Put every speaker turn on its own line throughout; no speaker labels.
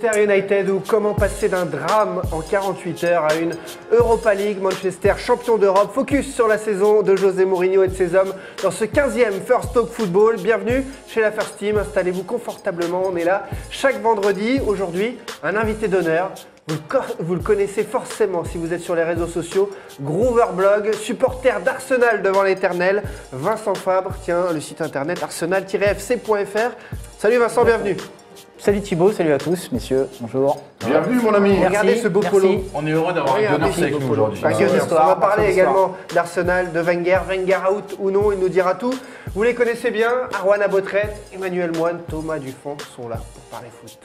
Manchester United ou comment passer d'un drame en 48 heures à une Europa League. Manchester champion d'Europe. Focus sur la saison de José Mourinho et de ses hommes dans ce 15e First Talk Football. Bienvenue chez la First Team. Installez-vous confortablement. On est là chaque vendredi. Aujourd'hui, un invité d'honneur. Vous le connaissez forcément si vous êtes sur les réseaux sociaux. Grooverblog, supporter d'Arsenal devant l'éternel. Vincent Fabre tient le site internet arsenal-fc.fr. Salut Vincent, bienvenue.
Salut Thibaut, salut à tous, messieurs, bonjour.
Bienvenue mon ami.
Merci, regardez ce beau polo.
On est heureux d'avoir un Gunnar avec nous aujourd'hui.
On va parler également d'Arsenal, de Wenger out ou non, il nous dira tout. Vous les connaissez bien, Arwan Abotret, Emmanuel Moine, Thomas Dufont sont là pour parler foot.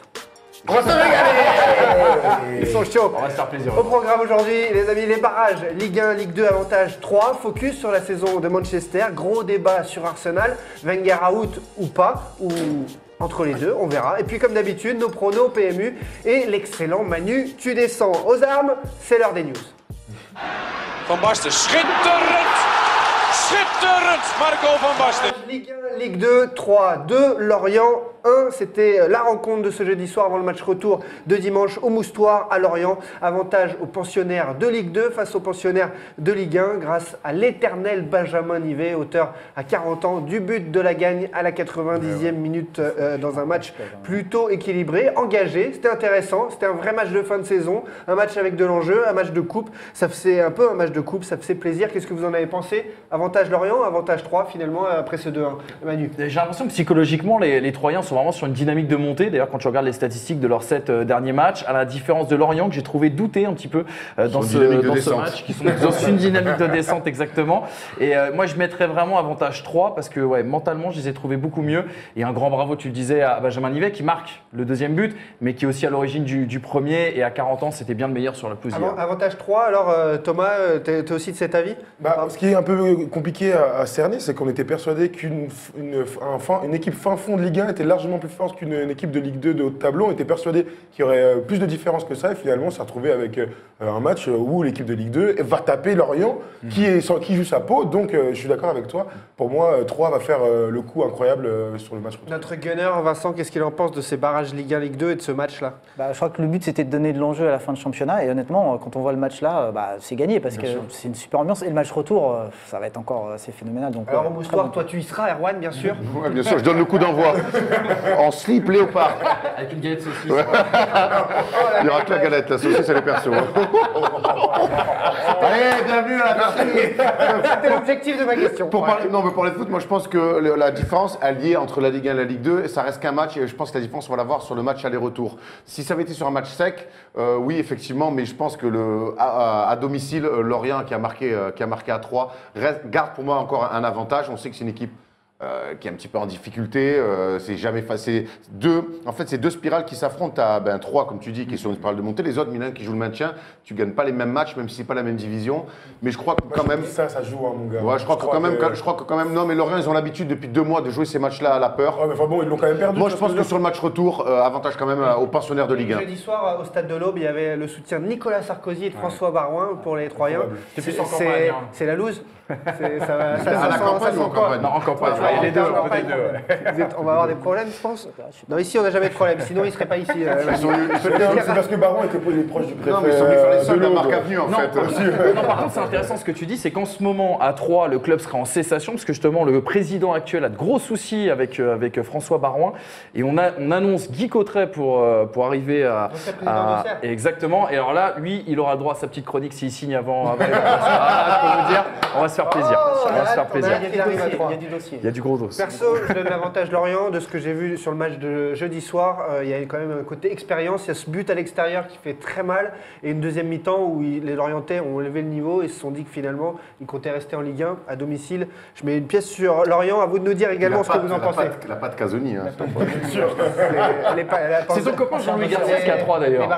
On va se régaler. Ils sont chauds.
On va se faire plaisir.
Au programme aujourd'hui, les amis, les barrages, Ligue 1, Ligue 2, avantage 3. Focus sur la saison de Manchester. Gros débat sur Arsenal. Wenger out ou pas, ou entre les deux, on verra. Et puis comme d'habitude, nos pronos PMU et l'excellent Manu, tu descends aux armes. C'est l'heure des news.
Van Basten, schitterend! Schitterend, Marco Van Basten.
Ligue 1, Ligue 2, 3-2, Lorient 1. C'était la rencontre de ce jeudi soir avant le match retour de dimanche au Moustoir à Lorient. Avantage aux pensionnaires de Ligue 2 face aux pensionnaires de Ligue 1 grâce à l'éternel Benjamin Nivet, auteur à 40 ans du but de la gagne à la 90e minute dans un match plutôt équilibré, engagé. C'était intéressant, c'était un vrai match de fin de saison, un match avec de l'enjeu, un match de coupe. Ça faisait un peu un match de coupe, ça faisait plaisir. Qu'est-ce que vous en avez pensé? Avantage Lorient, avantage 3 finalement après ce 2-1. Manu.
J'ai l'impression que psychologiquement, les Troyens sont vraiment sur une dynamique de montée. D'ailleurs, quand tu regardes les statistiques de leurs 7 derniers matchs, à la différence de Lorient, que j'ai trouvé douter un petit peu dans ce match, qui sont dans une dynamique de descente exactement. Et moi, je mettrais vraiment avantage 3 parce que mentalement, je les ai trouvés beaucoup mieux. Et un grand bravo, tu le disais, à Benjamin Nivet qui marque le deuxième but, mais qui est aussi à l'origine du premier. Et à 40 ans, c'était bien le meilleur sur la pelouse.
Avantage 3, alors Thomas, tu es aussi de cet avis?
Ce qui est un peu compliqué à cerner, c'est qu'on était persuadé qu'une équipe fin fond de Ligue 1 était largement plus forte qu'une équipe de Ligue 2 de haut de tableau. On était persuadé qu'il y aurait plus de différence que ça. Et finalement, on s'est retrouvé avec un match où l'équipe de Ligue 2 va taper Lorient, qui joue sa peau. Donc, je suis d'accord avec toi. Pour moi, 3 va faire le coup incroyable sur le match retour.
Notre gunner, Vincent, qu'est-ce qu'il en pense de ces barrages Ligue 1, Ligue 2 et de ce match-là?
Je crois que le but, c'était de donner de l'enjeu à la fin de championnat. Et honnêtement, quand on voit le match là, c'est gagné parce que c'est une super ambiance. Et le match retour, ça va être encore assez phénoménal. Donc,
alors, au Moustoir, toi, tu y seras, Erwan, bien sûr?
Oui, bien sûr, je donne le coup d'envoi. En slip léopard.
Avec une galette saucisse.
Ouais. Il n'y aura que la galette, la saucisse, elle est perso. Allez, bienvenue à la partie.
C'était l'objectif de ma question.
Pour parler de foot, moi je pense que la différence, elle est entre la Ligue 1 et la Ligue 2, et ça reste qu'un match, et je pense que la différence, on va la voir sur le match aller-retour. Si ça avait été sur un match sec, oui, effectivement, mais je pense que à domicile, Lorient qui a marqué à 3, garde pour moi encore un avantage. On sait que c'est une équipe qui est un petit peu en difficulté, c'est jamais facile. C'est deux spirales qui s'affrontent. Tu as 3, comme tu dis, qui est sur une spirale de montée. Les autres, Milan qui jouent le maintien, tu ne gagnes pas les mêmes matchs, même si ce n'est pas la même division. Mais je crois que quand même. Ça joue, hein, mon gars. Ouais, je crois que quand même. Non, mais Lorient, ils ont l'habitude depuis 2 mois de jouer ces matchs-là à la peur. Ouais, mais enfin bon, ils l'ont quand même perdu. Moi, je pense que sur le match retour, avantage quand même aux pensionnaires de Ligue 1.
Jeudi soir, au stade de l'Aube, il y avait le soutien de Nicolas Sarkozy et de François Barouin pour les Troyens. C'est la loose.
En campagne. Les deux.
On va avoir des problèmes, je pense. Non, ici, on n'a jamais de problème. Sinon, il ne serait pas ici.
C'est parce que Baron était proche du préfet.
Non,
mais ils sont les seuls de la marque avenue, en fait.
Non, par contre, c'est intéressant ce que tu dis, c'est qu'en ce moment, à 3, le club sera en cessation, parce que justement, le président actuel a de gros soucis avec François Barouin. Et on annonce Guy Cotteret pour arriver à. Exactement. Et alors là, lui, il aura le droit à sa petite chronique s'il signe avant. Je peux vous dire, on va se faire plaisir.
il y a du dossier.
Il y a du gros dos.
Perso, je donne l'avantage Lorient. De ce que j'ai vu sur le match de jeudi soir, il y a quand même un côté expérience. Il y a ce but à l'extérieur qui fait très mal. Et une deuxième mi-temps où les Lorientais ont élevé le niveau et se sont dit que finalement, ils comptaient rester en Ligue 1 à domicile. Je mets une pièce sur Lorient. À vous de nous dire également ce que vous en pensez.
La patte Casoni, hein.
Bien sûr.
C'est ton copain Jean-Louis Garcia qui a 3 d'ailleurs.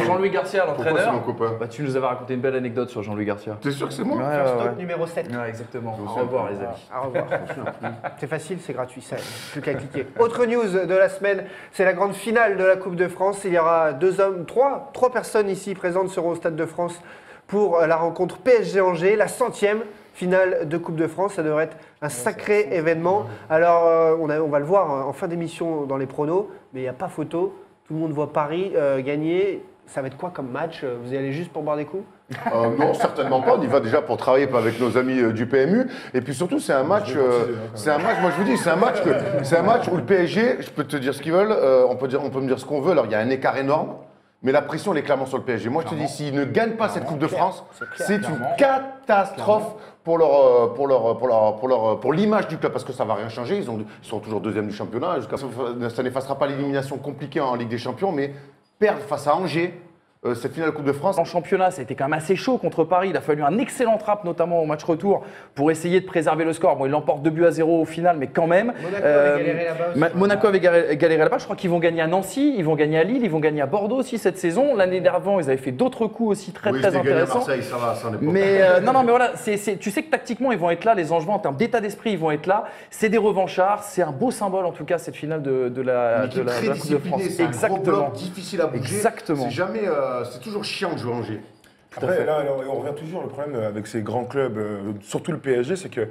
Jean-louis Garcia,
Pourquoi c'est
l'entraîneur.
mon copain?
Tu nous avais raconté une belle anecdote sur Jean-Louis Garcia.
T'es sûr que c'est moi?
Stop numéro 7.
Ouais, exactement. Au revoir les amis.
Au revoir. C'est facile, c'est gratuit, ça, plus qu'à cliquer. Autre news de la semaine, c'est la grande finale de la Coupe de France. Il y aura trois personnes ici présentes seront au Stade de France pour la rencontre PSG-Angers, la 100e finale de Coupe de France. Ça devrait être un sacré événement. Alors, on va le voir en fin d'émission dans les pronos, mais il n'y a pas photo. Tout le monde voit Paris gagner. Ça va être quoi comme match? Vous y allez juste pour boire des coups?
Non, certainement pas. On y va déjà pour travailler avec nos amis du PMU. Et puis surtout, c'est un match. Moi je vous dis, c'est un match où le PSG, je peux te dire ce qu'ils veulent. On peut me dire ce qu'on veut. Alors il y a un écart énorme. Mais la pression, elle est clairement sur le PSG. Moi, je te dis, s'ils ne gagnent pas cette Coupe de France, c'est une catastrophe pour l'image du club, parce que ça ne va rien changer. Ils sont toujours deuxième du championnat. Ça n'effacera pas l'élimination compliquée en Ligue des Champions, mais perdre face à Angers, cette finale de Coupe de France.
En championnat, ça a été quand même assez chaud contre Paris. Il a fallu un excellent trap, notamment au match retour, pour essayer de préserver le score. Bon, il l'emporte 2-0 au final, mais quand même.
Monaco avait galéré là-bas aussi.
Monaco avait galéré là-bas. Je crois qu'ils vont gagner à Nancy, ils vont gagner à Lille, ils vont gagner à Bordeaux aussi cette saison. L'année d'avant, ils avaient fait d'autres coups aussi très intéressants.
Marseille, ça va, ça en est pas.
Mais non, mais voilà, tu sais que tactiquement, ils vont être là, les Angevins, en termes d'état d'esprit, ils vont être là. C'est des revanchards, c'est un beau symbole en tout cas, cette finale de la Coupe de France.
C'est un gros bloc difficile à bouger.
Exactement.
C'est toujours chiant de jouer à Angers.
Après, là, on revient toujours, le problème avec ces grands clubs, surtout le PSG, c'est que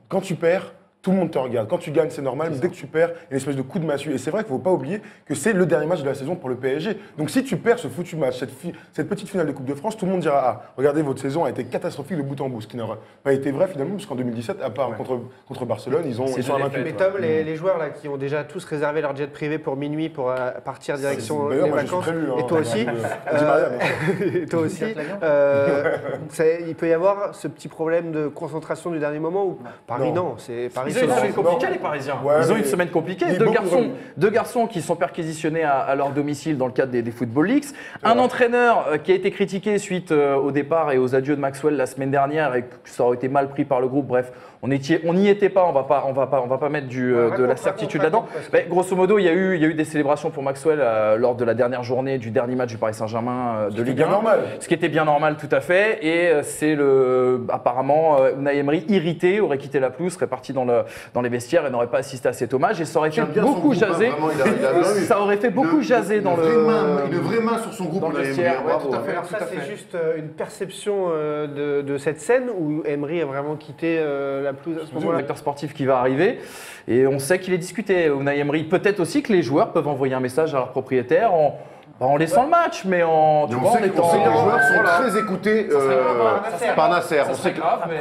quand tu perds, tout le monde te regarde. Quand tu gagnes, c'est normal, mais dès que tu perds, il y a une espèce de coup de massue. Et c'est vrai qu'il ne faut pas oublier que c'est le dernier match de la saison pour le PSG. Donc si tu perds ce foutu match, cette petite finale de Coupe de France, tout le monde dira « Ah, regardez, votre saison a été catastrophique de bout en bout », ce qui n'aurait pas été vrai finalement, parce qu'en 2017, à part contre Barcelone, ils sont invaincus.
Mais Tom, les joueurs là, qui ont déjà tous réservé leur jet privé pour minuit pour partir direction les
D'ailleurs, moi,
vacances,
je suis prévu,
et toi aussi, et toi aussi, il peut y avoir ce petit problème de concentration du dernier moment où Paris, non, c'est Paris.
Ils ont une semaine compliquée, les Parisiens. Ils ont une semaine compliquée. Deux garçons qui sont perquisitionnés à leur domicile dans le cadre des Football Leagues. Un entraîneur qui a été critiqué suite au départ et aux adieux de Maxwell la semaine dernière et que ça aurait été mal pris par le groupe. Bref, on n'y était pas. On va pas mettre de la certitude là-dedans. Grosso modo, il y a eu des célébrations pour Maxwell lors de la dernière journée du dernier match du Paris Saint-Germain de Ligue 1. Ce qui était bien normal, tout à fait. Et c'est apparemment Unai Emery irrité aurait quitté la pelouse, serait parti dans les vestiaires et n'aurait pas assisté à cet hommage. Et ça aurait fait beaucoup jaser. Ça aurait fait beaucoup jaser dans le.
Une vraie main sur son groupe.
Dans le vestiaire.
Tout à fait. Alors ça, c'est juste une perception de cette scène où Emery a vraiment quitté la pelouse à ce moment-là.
Le directeur sportif qui va arriver. Et on sait qu'il est discuté, Unai Emery. Peut-être aussi que les joueurs peuvent envoyer un message à leur propriétaire en laissant le match, mais
on sait que les joueurs sont très écoutés par Nasser. On sait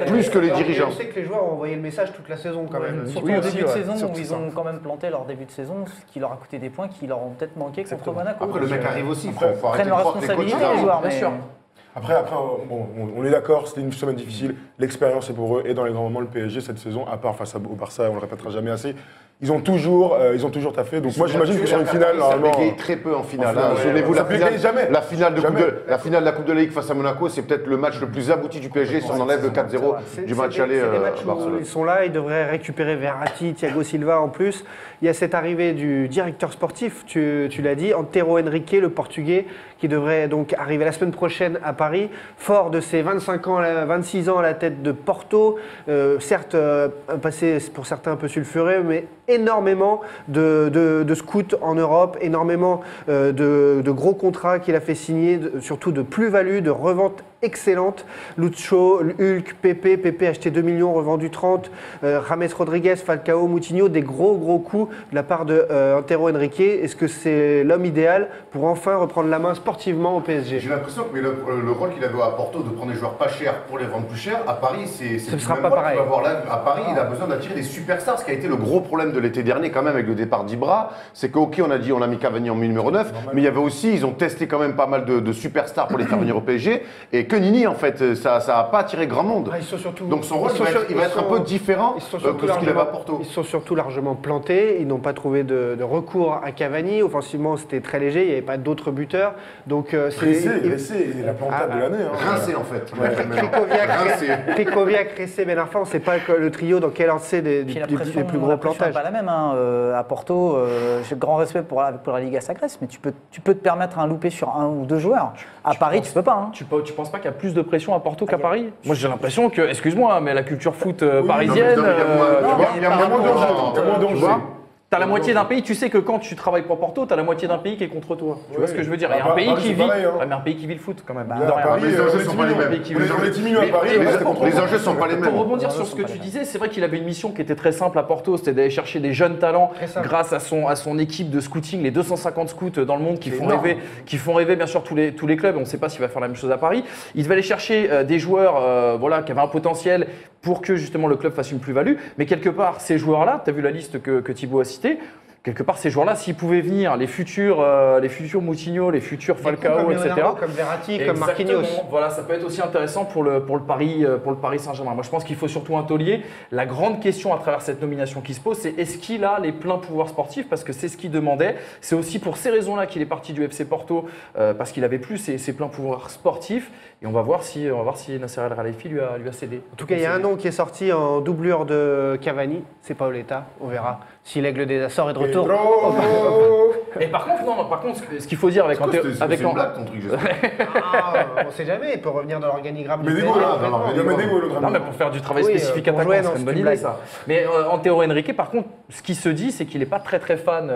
plus que les dirigeants.
On sait que les joueurs ont envoyé le message toute la saison quand même.
Surtout au début de saison où ils ont quand même planté leur début de saison, ce qui leur a coûté des points qui leur ont peut-être manqué contre Monaco.
Après, le mec arrive aussi. Il
faut arrêter de croire que les coachs, les joueurs, bien sûr.
Après, on est d'accord, c'était une semaine difficile. L'expérience est pour eux. Et dans les grands moments, le PSG, cette saison, à part face au Barça, on ne le répétera jamais assez, ils ont toujours taffé. Donc moi, j'imagine que sur une finale, normalement.
Ça très peu en finale. Souvenez-vous, la finale de la Coupe de la Ligue face à Monaco, c'est peut-être le match le plus abouti du PSG si on enlève le 4-0 du match aller à Barcelone.
Ils sont là, ils devraient récupérer Verratti, Thiago Silva en plus. Il y a cette arrivée du directeur sportif, tu l'as dit, Antero Henrique, le Portugais, qui devrait donc arriver la semaine prochaine à Paris, fort de ses 26 ans à la tête de Porto, certes un passé pour certains un peu sulfureux, mais énormément de scouts en Europe, énormément de gros contrats qu'il a fait signer, surtout de plus-value, de revente excellente. Lucho, Hulk, Pepe acheté 2 millions, revendu 30, James Rodriguez, Falcao, Moutinho, des gros coups de la part de Antero Henrique. Est-ce que c'est l'homme idéal pour enfin reprendre la main sportivement au PSG?
J'ai l'impression que le rôle qu'il avait à Porto de prendre des joueurs pas chers pour les vendre plus cher, à Paris, ce
ne sera pas pareil.
À Paris, il a besoin d'attirer des superstars, ce qui a été le gros problème de l'été dernier quand même avec le départ d'Ibra. C'est qu'ok, on a mis Cavani en numéro 9, mais il y avait aussi, ils ont testé quand même pas mal de superstars pour les faire venir au PSG. Et que Nini, en fait, ça n'a pas attiré grand monde. Donc son rôle, il va être un peu différent que ce qu'il avait à Porto.
Ils sont surtout largement plantés, ils n'ont pas trouvé de recours à Cavani. Offensivement, c'était très léger, il n'y avait pas d'autres buteurs. Donc,
Rincé, la plantade de l'année.
Rincé, en fait.
Krikoviak, Rincé, Ben Arfa, on ne sait pas le trio dans quel ordre c'est des plus gros plantages.
C'est pas la même. À Porto, j'ai grand respect pour la Liga Sagres, mais tu peux te permettre un loupé sur un ou deux joueurs. À Paris, tu peux pas.
Tu penses pas qu'il y a plus de pression à Porto qu'à Paris? Moi, j'ai l'impression que, excuse-moi, mais la culture foot parisienne.
Il y a moins d'enjeux.
T'as la moitié d'un pays, tu sais que quand tu travailles pour Porto, t'as la moitié d'un pays qui est contre toi. Tu vois ce que je veux dire? Il y a un pays qui vit. Mais un pays qui vit le foot quand même.
Les enjeux sont pas les mêmes.
On est 10 millions à Paris,
Les enjeux sont pas les mêmes.
Pour rebondir sur ce que tu disais, c'est vrai qu'il avait une mission qui était très simple à Porto, c'était d'aller chercher des jeunes talents grâce à son équipe de scouting, les 250 scouts dans le monde qui font rêver bien sûr tous les clubs. On ne sait pas s'il va faire la même chose à Paris. Il devait aller chercher des joueurs qui avaient un potentiel pour que justement le club fasse une plus-value. Mais quelque part, ces joueurs-là, tu as vu la liste que Thibaut a citée, quelque part, ces joueurs-là, s'ils pouvaient venir, les futurs Moutinho, les futurs Falcao,
comme
etc.
Leonardo, comme Verratti, comme Marquinhos.
Voilà, ça peut être aussi intéressant pour le Paris Saint-Germain. Moi, je pense qu'il faut surtout un taulier. La grande question à travers cette nomination qui se pose, c'est est-ce qu'il a les pleins pouvoirs sportifs? Parce que c'est ce qu'il demandait. C'est aussi pour ces raisons-là qu'il est parti du FC Porto, parce qu'il avait plus ses pleins pouvoirs sportifs. Et on va voir si Nasser El Khelaifi lui a cédé.
En tout cas, il y a un nom qui est sorti en doublure de Cavani, c'est Paoletta. On verra si l'aigle des Açores est de retour.
Et par contre, ce qu'il faut dire avec
C'est une blague ton truc,
On ne sait jamais, il peut revenir dans l'organigramme.
Mais
Non, mais pour faire du travail spécifique attaquant, c'est une bonne idée ça. Mais Antero Henrique, par contre, ce qui se dit, c'est qu'il n'est pas très fan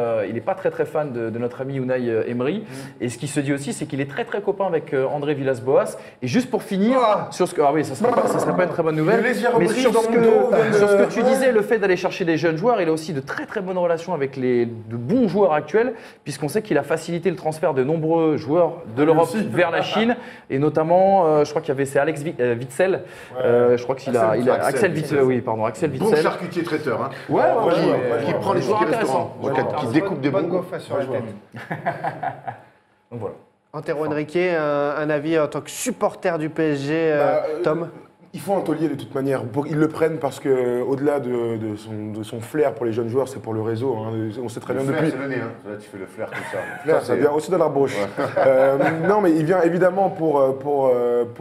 de notre ami Unai Emery. Et ce qui se dit aussi, c'est qu'il est très copain avec André Villas-Boas. Et juste pour finir, sur ce que, ça serait pas une très bonne nouvelle. Mais sur ce que tu disais, le fait d'aller chercher des jeunes joueurs, il a aussi de très bonnes relations avec de bons joueurs actuels, puisqu'on sait qu'il a facilité le transfert de nombreux joueurs de l'Europe vers la Chine, et notamment, je crois qu'il y avait c'est Alex Witsel, je crois qu'il a Axel Witsel, Axel Witsel.
Bon charcutier traiteur, hein. Qui prend les tickets restaurants, qui découpe des bons.
Sur la tête.
Donc voilà.
Antero Henrique, un avis en tant que supporter du PSG, Tom?
Il faut un taulier de toute manière. Ils le prennent parce qu'au-delà de son flair pour les jeunes joueurs, c'est pour le réseau. Hein. On sait très bien depuis.
C'est le nez, hein. Là, tu fais le flair comme ça.
Flair, ça vient aussi dans la bouche. Non, mais il vient évidemment pour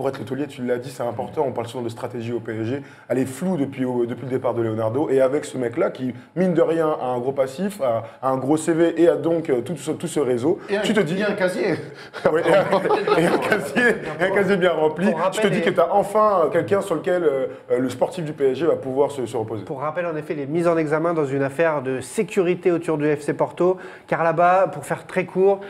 être le taulier, tu l'as dit, c'est important. On parle souvent de stratégie au PSG. Elle est floue depuis le départ de Leonardo. Et avec ce mec-là qui, mine de rien, a un gros passif, a un gros CV et a donc tout ce réseau, tu te dis.
Il y a un casier.
Et un casier bien rempli. Tu te dis que tu as enfin quelqu'un sur lequel le sportif du PSG va pouvoir se reposer.
Pour rappel, en effet, les mises en examen dans une affaire de sécurité autour du FC Porto, car là-bas, pour faire très court,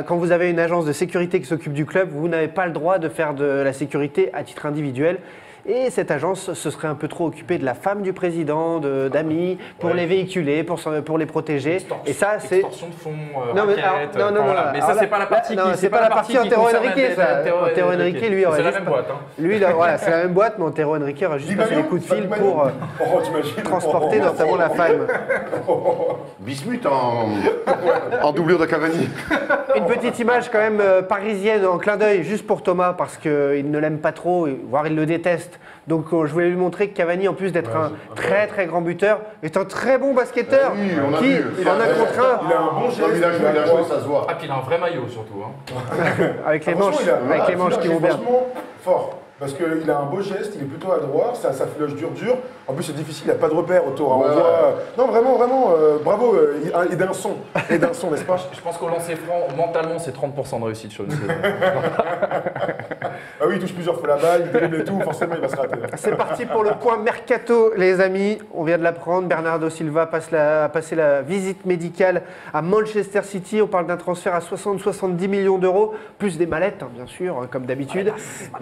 quand vous avez une agence de sécurité qui s'occupe du club, vous n'avez pas le droit de faire de la sécurité à titre individuel. Et cette agence se serait un peu trop occupée de la femme du président, d'amis, pour les véhiculer, pour les protéger. Et ça, c'est
extorsion de fonds, mais ça, c'est pas la partie
c'est pas la partie Antero Henrique. Antero Henrique, lui,
c'est la même boîte.
Lui, voilà, c'est la même boîte, mais Antero Henrique aurait juste passé des coups de fil pour transporter notamment la femme.
Bismuth en doublure de Cavani.
Une petite image quand même parisienne en clin d'œil, juste pour Thomas, parce qu'il ne l'aime pas trop, voire il le déteste. Donc je voulais lui montrer que Cavani, en plus d'être un très grand buteur, est un très bon basketteur qui, en un contre un,
il a un bon geste,
il a joué, ça se voit.
Ah, puis il a un vrai maillot surtout.
avec les manches qui vont bien.
Fort. Parce qu'il a un beau geste, il est plutôt adroit, ça flush dur. En plus, c'est difficile, il n'y a pas de repère autour. Hein. Non, vraiment, bravo. Et d'un son, n'est-ce pas?
Je pense qu'au lancer franc, mentalement, c'est 30% de réussite sur une saison.
Ah oui, il touche plusieurs fois la balle, il dribble et tout, forcément, il va se rater.
C'est parti pour le point mercato, les amis. On vient de l'apprendre, Bernardo Silva a passé la visite médicale à Manchester City. On parle d'un transfert à 60-70 millions d'euros, plus des mallettes, hein, bien sûr, comme d'habitude.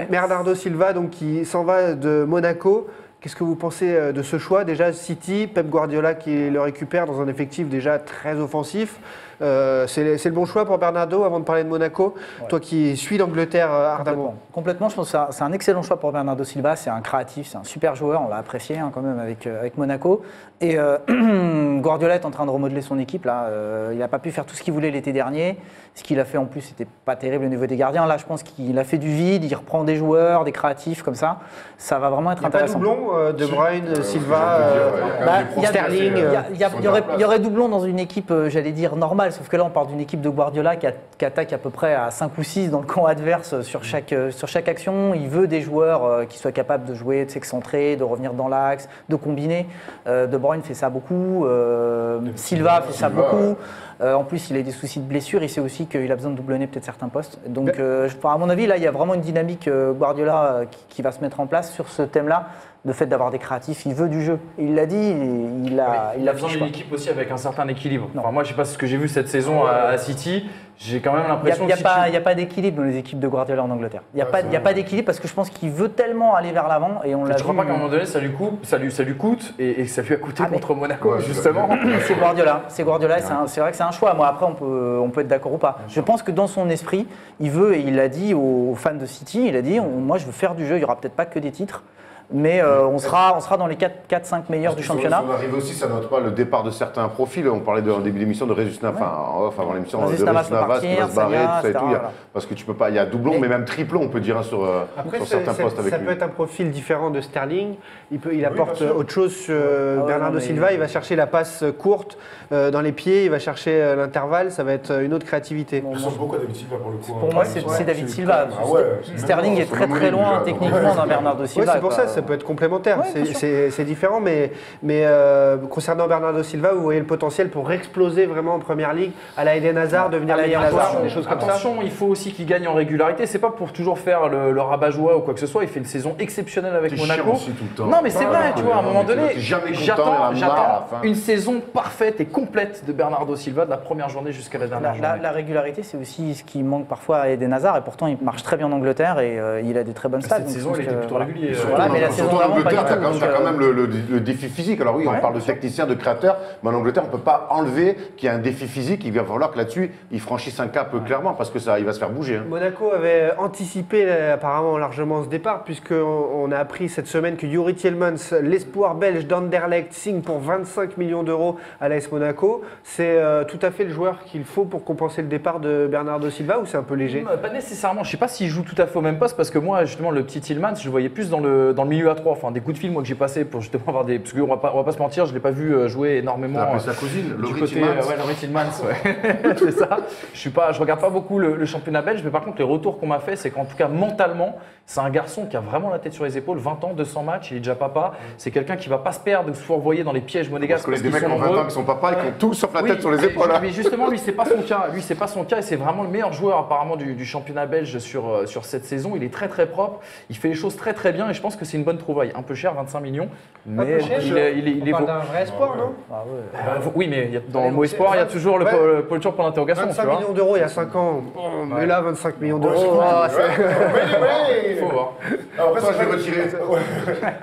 Bernardo Silva, donc, qui s'en va de Monaco. Qu'est-ce que vous pensez de ce choix? Déjà, City, Pep Guardiola qui le récupère dans un effectif déjà très offensif. C'est le bon choix pour Bernardo avant de parler de Monaco. Ouais. Toi qui suis l'Angleterre ardemment.
Complètement, je pense que c'est un excellent choix pour Bernardo Silva. C'est un créatif, c'est un super joueur. On l'a apprécié quand même avec Monaco. Et Guardiola est en train de remodeler son équipe. Là. Il n'a pas pu faire tout ce qu'il voulait l'été dernier. Ce qu'il a fait en plus, c'était pas terrible au niveau des gardiens. Là, je pense qu'il a fait du vide. Il reprend des joueurs, des créatifs comme ça. Ça va vraiment être intéressant.
Il n'y a pas doublon De Bruyne, Silva, Sterling.
Il y aurait doublon dans une équipe, j'allais dire, normale. Sauf que là, on parle d'une équipe de Guardiola qui attaque à peu près à 5 ou 6 dans le camp adverse sur chaque action. Il veut des joueurs qui soient capables de jouer, de s'excentrer, de revenir dans l'axe, de combiner. De Bruyne fait ça beaucoup. Silva fait ça beaucoup. En plus, il a des soucis de blessure. Il sait aussi qu'il a besoin de doublonner peut-être certains postes. Donc, à mon avis, là, il y a vraiment une dynamique Guardiola qui va se mettre en place sur ce thème-là. Le fait d'avoir des créatifs, il veut du jeu. Il l'a dit, il a
besoin d'une équipe aussi avec un certain équilibre. Enfin, moi, je sais pas ce que j'ai vu cette saison à City. J'ai quand même l'impression
qu'il n'y a pas d'équilibre dans les équipes de Guardiola en Angleterre. Il n'y a pas d'équilibre parce que je pense qu'il veut tellement aller vers l'avant et on l'a vu.
Je crois pas qu'à un moment donné ça lui coûte et ça lui a coûté contre Monaco justement.
C'est Guardiola. C'est Guardiola. C'est vrai que c'est un choix. Moi après on peut être d'accord ou pas. Je pense que dans son esprit il veut et il l'a dit aux fans de City. Il a dit moi je veux faire du jeu. Il y aura peut-être pas que des titres. Mais on sera dans les 4-5 meilleurs du championnat.
Si on arrive aussi, ça note pas le départ de certains profils. On parlait en début d'émission de Régis Navas, avant l'émission de Régis Navas qui va se barrer, tout ça et tout. Parce que tu peux pas, il y a doublon, mais même triplon, on peut dire sur certains postes avec lui.
Ça peut être un profil différent de Sterling. Il apporte autre chose. Bernardo Silva, il va chercher la passe courte dans les pieds, il va chercher l'intervalle. Ça va être une autre créativité.
Je sens beaucoup à David Silva pour le coup.
Pour moi, c'est David Silva. Sterling est très très loin techniquement d'un Bernardo Silva.
C'est pour ça. Ça peut être complémentaire, c'est différent, mais concernant Bernardo Silva, vous voyez le potentiel pour exploser vraiment en première ligue, à la Eden Hazard, devenir meilleur joueur, des choses comme ça.
Attention, il faut aussi qu'il gagne en régularité, c'est pas pour toujours faire le rabat-joie ou quoi que ce soit, il fait une saison exceptionnelle avec Monaco.
Aussi tout le temps.
Non mais c'est vrai, tu vois, à un moment donné, j'attends
une
une saison parfaite et complète de Bernardo Silva de la première journée jusqu'à la dernière journée.
La régularité, c'est aussi ce qui manque parfois à Eden Hazard, et pourtant il marche très bien en Angleterre et il a des très bonnes stats.
Cette saison, il était plutôt régulier.
Mais la saison
en Angleterre, tu as quand même le défi physique. Alors oui, on parle de technicien, de créateur, mais en Angleterre, on ne peut pas enlever qu'il y a un défi physique. Il va falloir que là-dessus, il franchisse un cap clairement, parce que il va se faire bouger.
Monaco avait anticipé apparemment largement ce départ, puisqu'on a appris cette semaine que Youri Tielemans, l'espoir belge d'Anderlecht, signe pour 25 millions d'euros à l'AS Monaco. C'est tout à fait le joueur qu'il faut pour compenser le départ de Bernardo Silva, ou c'est un peu léger?
Pas nécessairement. Je ne sais pas s'il joue tout à fait au même poste, parce que moi, justement, le petit Tielemans, je le voyais plus dans le milieu à 3. Enfin, des coups de fil moi que j'ai passé pour justement avoir des, parce qu'on va pas se mentir, je l'ai pas vu jouer énormément.
T'as appelé sa cousine,
Laurie Tielemans, c'est ça. Je regarde pas beaucoup le championnat belge, mais par contre les retours qu'on m'a fait, c'est qu'en tout cas mentalement, c'est un garçon qui a vraiment la tête sur les épaules, 20 ans, 200 matchs, il est déjà papa. C'est quelqu'un qui va pas se perdre ou se fourvoyer dans les pièges monégasques.
Parce que les mecs qui ont 20 ans qui sont papa, ils ont tout sauf la tête sur les épaules.
Mais justement, lui c'est pas son cas. Lui c'est pas son cas et c'est vraiment le meilleur joueur apparemment du championnat belge sur cette saison. Il est très très propre, il fait les choses très très bien et je pense que c'est une bonne trouvaille. Un peu cher, 25 millions, mais
il est d'un vrai espoir, non?
Oui, mais dans le mot espoir, il y a toujours le toujours pour l'interrogation.
25 millions d'euros il y a 5 ans. Mais là, 25 millions d'euros.
Il faut voir.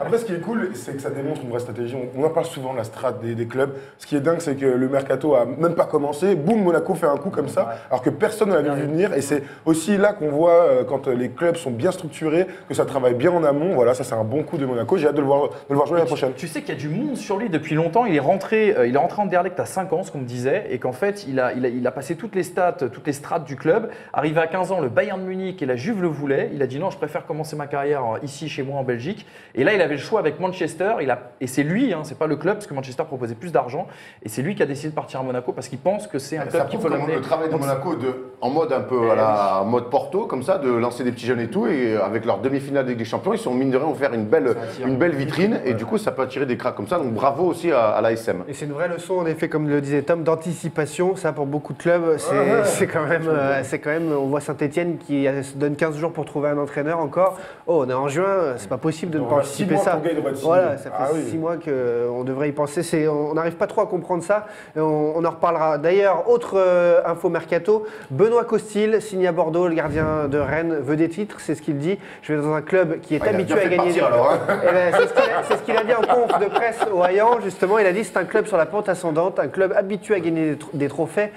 Après, ce qui est cool, c'est que ça démontre une vraie stratégie. On en parle souvent de la strat des clubs. Ce qui est dingue, c'est que le mercato a même pas commencé. Boum, Monaco fait un coup comme ça, alors que personne ne l'avait vu venir. Et c'est aussi là qu'on voit, quand les clubs sont bien structurés, que ça travaille bien en amont. Voilà, ça c'est un bon coup de Monaco. J'ai hâte de le voir jouer l'année prochaine.
Tu sais qu'il y a du monde sur lui depuis longtemps. Il est rentré en Anderlecht à 5 ans, ce qu'on me disait, et qu'en fait, il a passé toutes les stats, toutes les strates du club. Arrivé à 15 ans, le Bayern de Munich et la Juve le voulaient. Il a dit non, je préfère commencer ma carrière ici, chez moi en Belgique. Et là, il avait le choix avec Manchester. Et c'est lui, c'est pas le club, parce que Manchester proposait plus d'argent. Et c'est lui qui a décidé de partir à Monaco parce qu'il pense que c'est un club qui peut l'amener.
Le travail de Monaco en mode un peu en mode Porto, comme ça, de lancer des petits jeunes et tout. Et avec leur demi-finale de Ligue des Champions, ils sont mine de rien, vont faire une belle vitrine. Et du coup, ça peut attirer des cracks comme ça. Donc bravo aussi à l'ASM.
Et c'est une vraie leçon, en effet, comme le disait Tom, d'anticipation. Ça, pour beaucoup de clubs, c'est quand même. On voit Saint-Etienne qui se donne 15 jours pour trouver un entraîneur encore. Oh, on est en juin, c'est pas possible de ne pas anticiper ça. Voilà, ça fait 6 mois qu'on devrait y penser. On n'arrive pas trop à comprendre ça. On en reparlera. D'ailleurs, autre info mercato, Benoît Costil, signé à Bordeaux, le gardien de Rennes, veut des titres, c'est ce qu'il dit. Je vais dans un club qui est habitué à gagner. C'est ce qu'il a dit en conf de presse au Hayan, justement. Il a dit c'est un club sur la pente ascendante, un club habitué à gagner des trophées.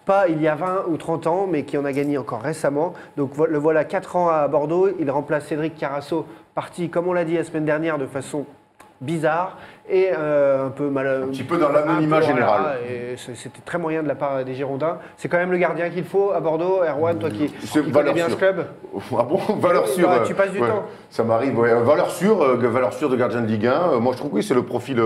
Pas il y a 20 ou 30 ans, mais qui en a gagné encore récemment. Donc le voilà 4 ans à Bordeaux. Il remplace Cédric Carasso, parti, comme on l'a dit la semaine dernière, de façon bizarre et un peu
un petit peu dans l'anonymat général.
C'était très moyen de la part des Girondins. C'est quand même le gardien qu'il faut à Bordeaux. Erwan, toi qui connais bien ce club.
Ah bon, valeur sûre.
Tu passes du temps.
Ça m'arrive, valeur sûre de gardien de Ligue 1. Moi je trouve que c'est le profil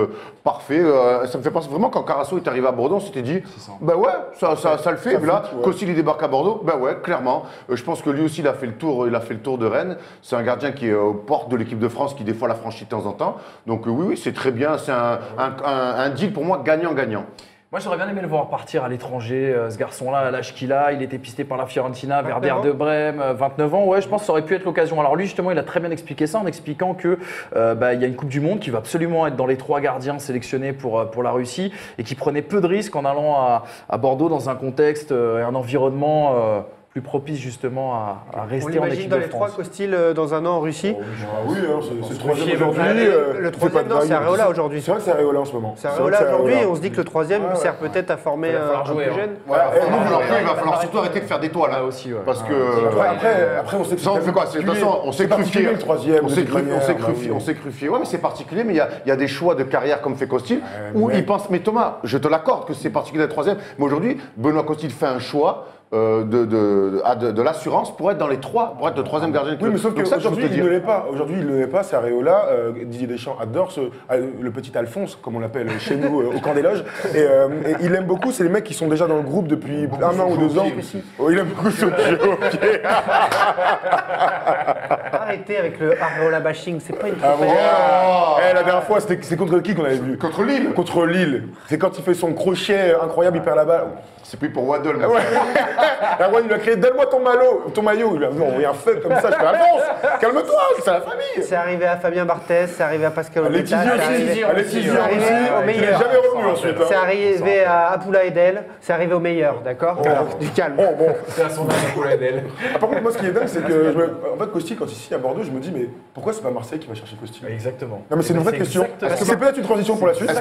parfait. Ça me fait penser vraiment quand Carasso est arrivé à Bordeaux, on s'était dit, bah ouais, ça le fait. Et là, Costil il débarque à Bordeaux, bah ouais, clairement. Je pense que lui aussi il a fait le tour de Rennes. C'est un gardien qui est aux portes de l'équipe de France, qui des fois la franchit de temps en temps. Donc oui, c'est très bien. C'est un deal pour moi gagnant-gagnant.
Moi, j'aurais bien aimé le voir partir à l'étranger, ce garçon-là, à l'âge qu'il a. Il était pisté par la Fiorentina, vers Werder Brême, 29 ans. Ouais, je pense que ça aurait pu être l'occasion. Alors lui, justement, il a très bien expliqué ça en expliquant que il y a une Coupe du Monde qui va absolument être dans les 3 gardiens sélectionnés pour la Russie et qui prenait peu de risques en allant à Bordeaux dans un contexte et un environnement plus propice justement à rester en équipe
dans
de
les 3
France.
Costil dans un an en Russie.
Oui, c'est le troisième aujourd'hui.
Le troisième, non, c'est Areola aujourd'hui.
C'est vrai que c'est Areola en ce moment.
C'est Areola aujourd'hui et on se dit que le troisième sert peut-être à former un
jouer,
plus
hein.
jeune.
Il va falloir surtout arrêter de faire des toiles.
Là aussi, ouais.
Parce que.
Après, on sait que
Ça, on fait quoi? De toute façon, on s'est crufié.
le troisième.
On s'est crufié. Ouais, mais c'est particulier. Mais il y a des choix de carrière comme fait Costil où il pense. Mais Thomas, je te l'accorde que c'est particulier d'être troisième. Mais aujourd'hui, Benoît Costil fait un choix de l'assurance pour être dans les 3, pour être le troisième gardien de club.
Oui, mais sauf qu'aujourd'hui, il ne l'est pas. Aujourd'hui, il ne l'est pas, c'est Areola. Didier Deschamps adore le petit Alphonse, comme on l'appelle chez nous, au camp des loges. Et il aime beaucoup, c'est les mecs qui sont déjà dans le groupe depuis 1 an ou 2 ans. Oh, il aime beaucoup son pied au pied.
Arrêtez avec le Areola bashing, c'est pas une
Ah bon
Oh.
La dernière fois, c'est contre qui qu'on avait vu?
Contre Lille.
Contre Lille. C'est quand il fait son crochet incroyable, il perd la balle.
C'est plus pour Waddle.
Ouais. Erwan, il lui a crié, donne-moi ton maillot. Il lui a envoyé un fuck comme ça. Je fais, Alphonse, calme-toi, c'est la famille.
C'est arrivé à Fabien Barthez, c'est arrivé à Pascal Obeta,
Laetitia aussi. Laetitia
c'est arrivé au
aussi. Il n'est
meilleur.
jamais revenu ensuite.
C'est arrivé à Apoula Edel, c'est arrivé au meilleur, d'accord? Alors, du calme.
Bon.
C'est à son âge pour l'Adèle.
Par contre, moi, ce qui est dingue, c'est que, en fait, Costil, quand ici à Bordeaux, je me dis, mais pourquoi c'est pas Marseille qui va chercher Costil?
Exactement.
Non, mais c'est une vraie question. C'est peut-être une transition pour la suite.
Est-ce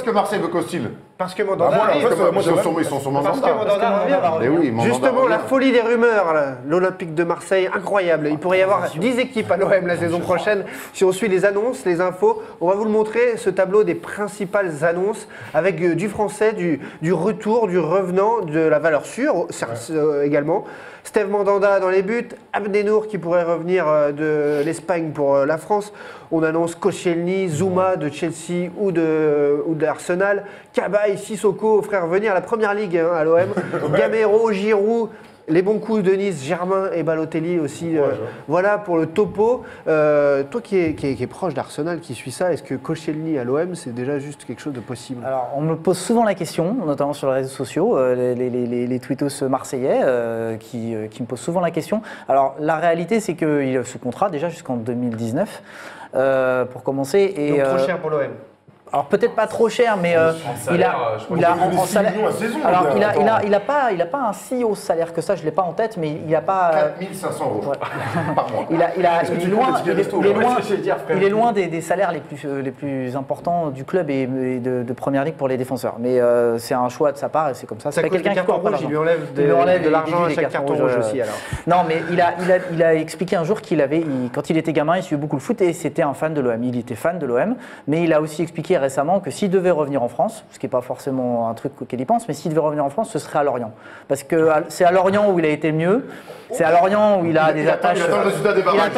que Marseille veut Costil?
Parce que Mandanda
voilà,
arrive.
en fait, moi,
Ils sont sur
Parce que
Mandanda.
Mandanda revient.
Mais oui, Mandanda
Justement, la
revient.
folie des rumeurs, là. L'Olympique de Marseille, incroyable. Il pourrait y avoir 10 équipes à l'OM la saison prochaine. Si on suit les annonces, les infos, on va vous le montrer, ce tableau des principales annonces avec du français, du retour, du revenant, de la valeur sûre également. Steve Mandanda dans les buts, Abdenour qui pourrait revenir de l'Espagne pour la France. On annonce Koscielny, Zouma de Chelsea ou d'Arsenal, Cabaye, Sissoko, frère venir à la première ligue à l'OM, Gamero, Giroud. Les bons coups de Nice, Germain et Balotelli aussi. Voilà pour le topo. Toi qui es proche d'Arsenal, qui suis ça, est-ce que Koscielny à l'OM, c'est déjà juste quelque chose de possible?
Alors, on me pose souvent la question, notamment sur les réseaux sociaux, les tweetos marseillais qui me posent souvent la question. Alors, la réalité, c'est qu'il a ce contrat déjà jusqu'en 2019, pour commencer. Et,
Donc trop cher pour l'OM.
Alors peut-être pas trop cher, mais il a en salaire. Alors il a pas un si haut salaire que ça, je l'ai pas en tête, mais il a pas.
4 500 € par mois.
Il est loin des salaires les plus importants du club et de première ligue pour les défenseurs. Mais c'est un choix de sa part et c'est comme ça. C'est pas quelqu'un qui court pas
il lui enlève de l'argent à chaque carton rouge aussi. Alors.
Non, mais il a expliqué un jour quand il était gamin, il suivait beaucoup le foot et c'était un fan de l'OM. Il était fan de l'OM, mais il a aussi expliqué récemment que s'il devait revenir en France, ce qui n'est pas forcément un truc auquel il pense, mais s'il devait revenir en France, ce serait à Lorient. Parce que c'est à Lorient où il a été le mieux, c'est à Lorient où il a des attaches...
Il attend le résultat des baraques.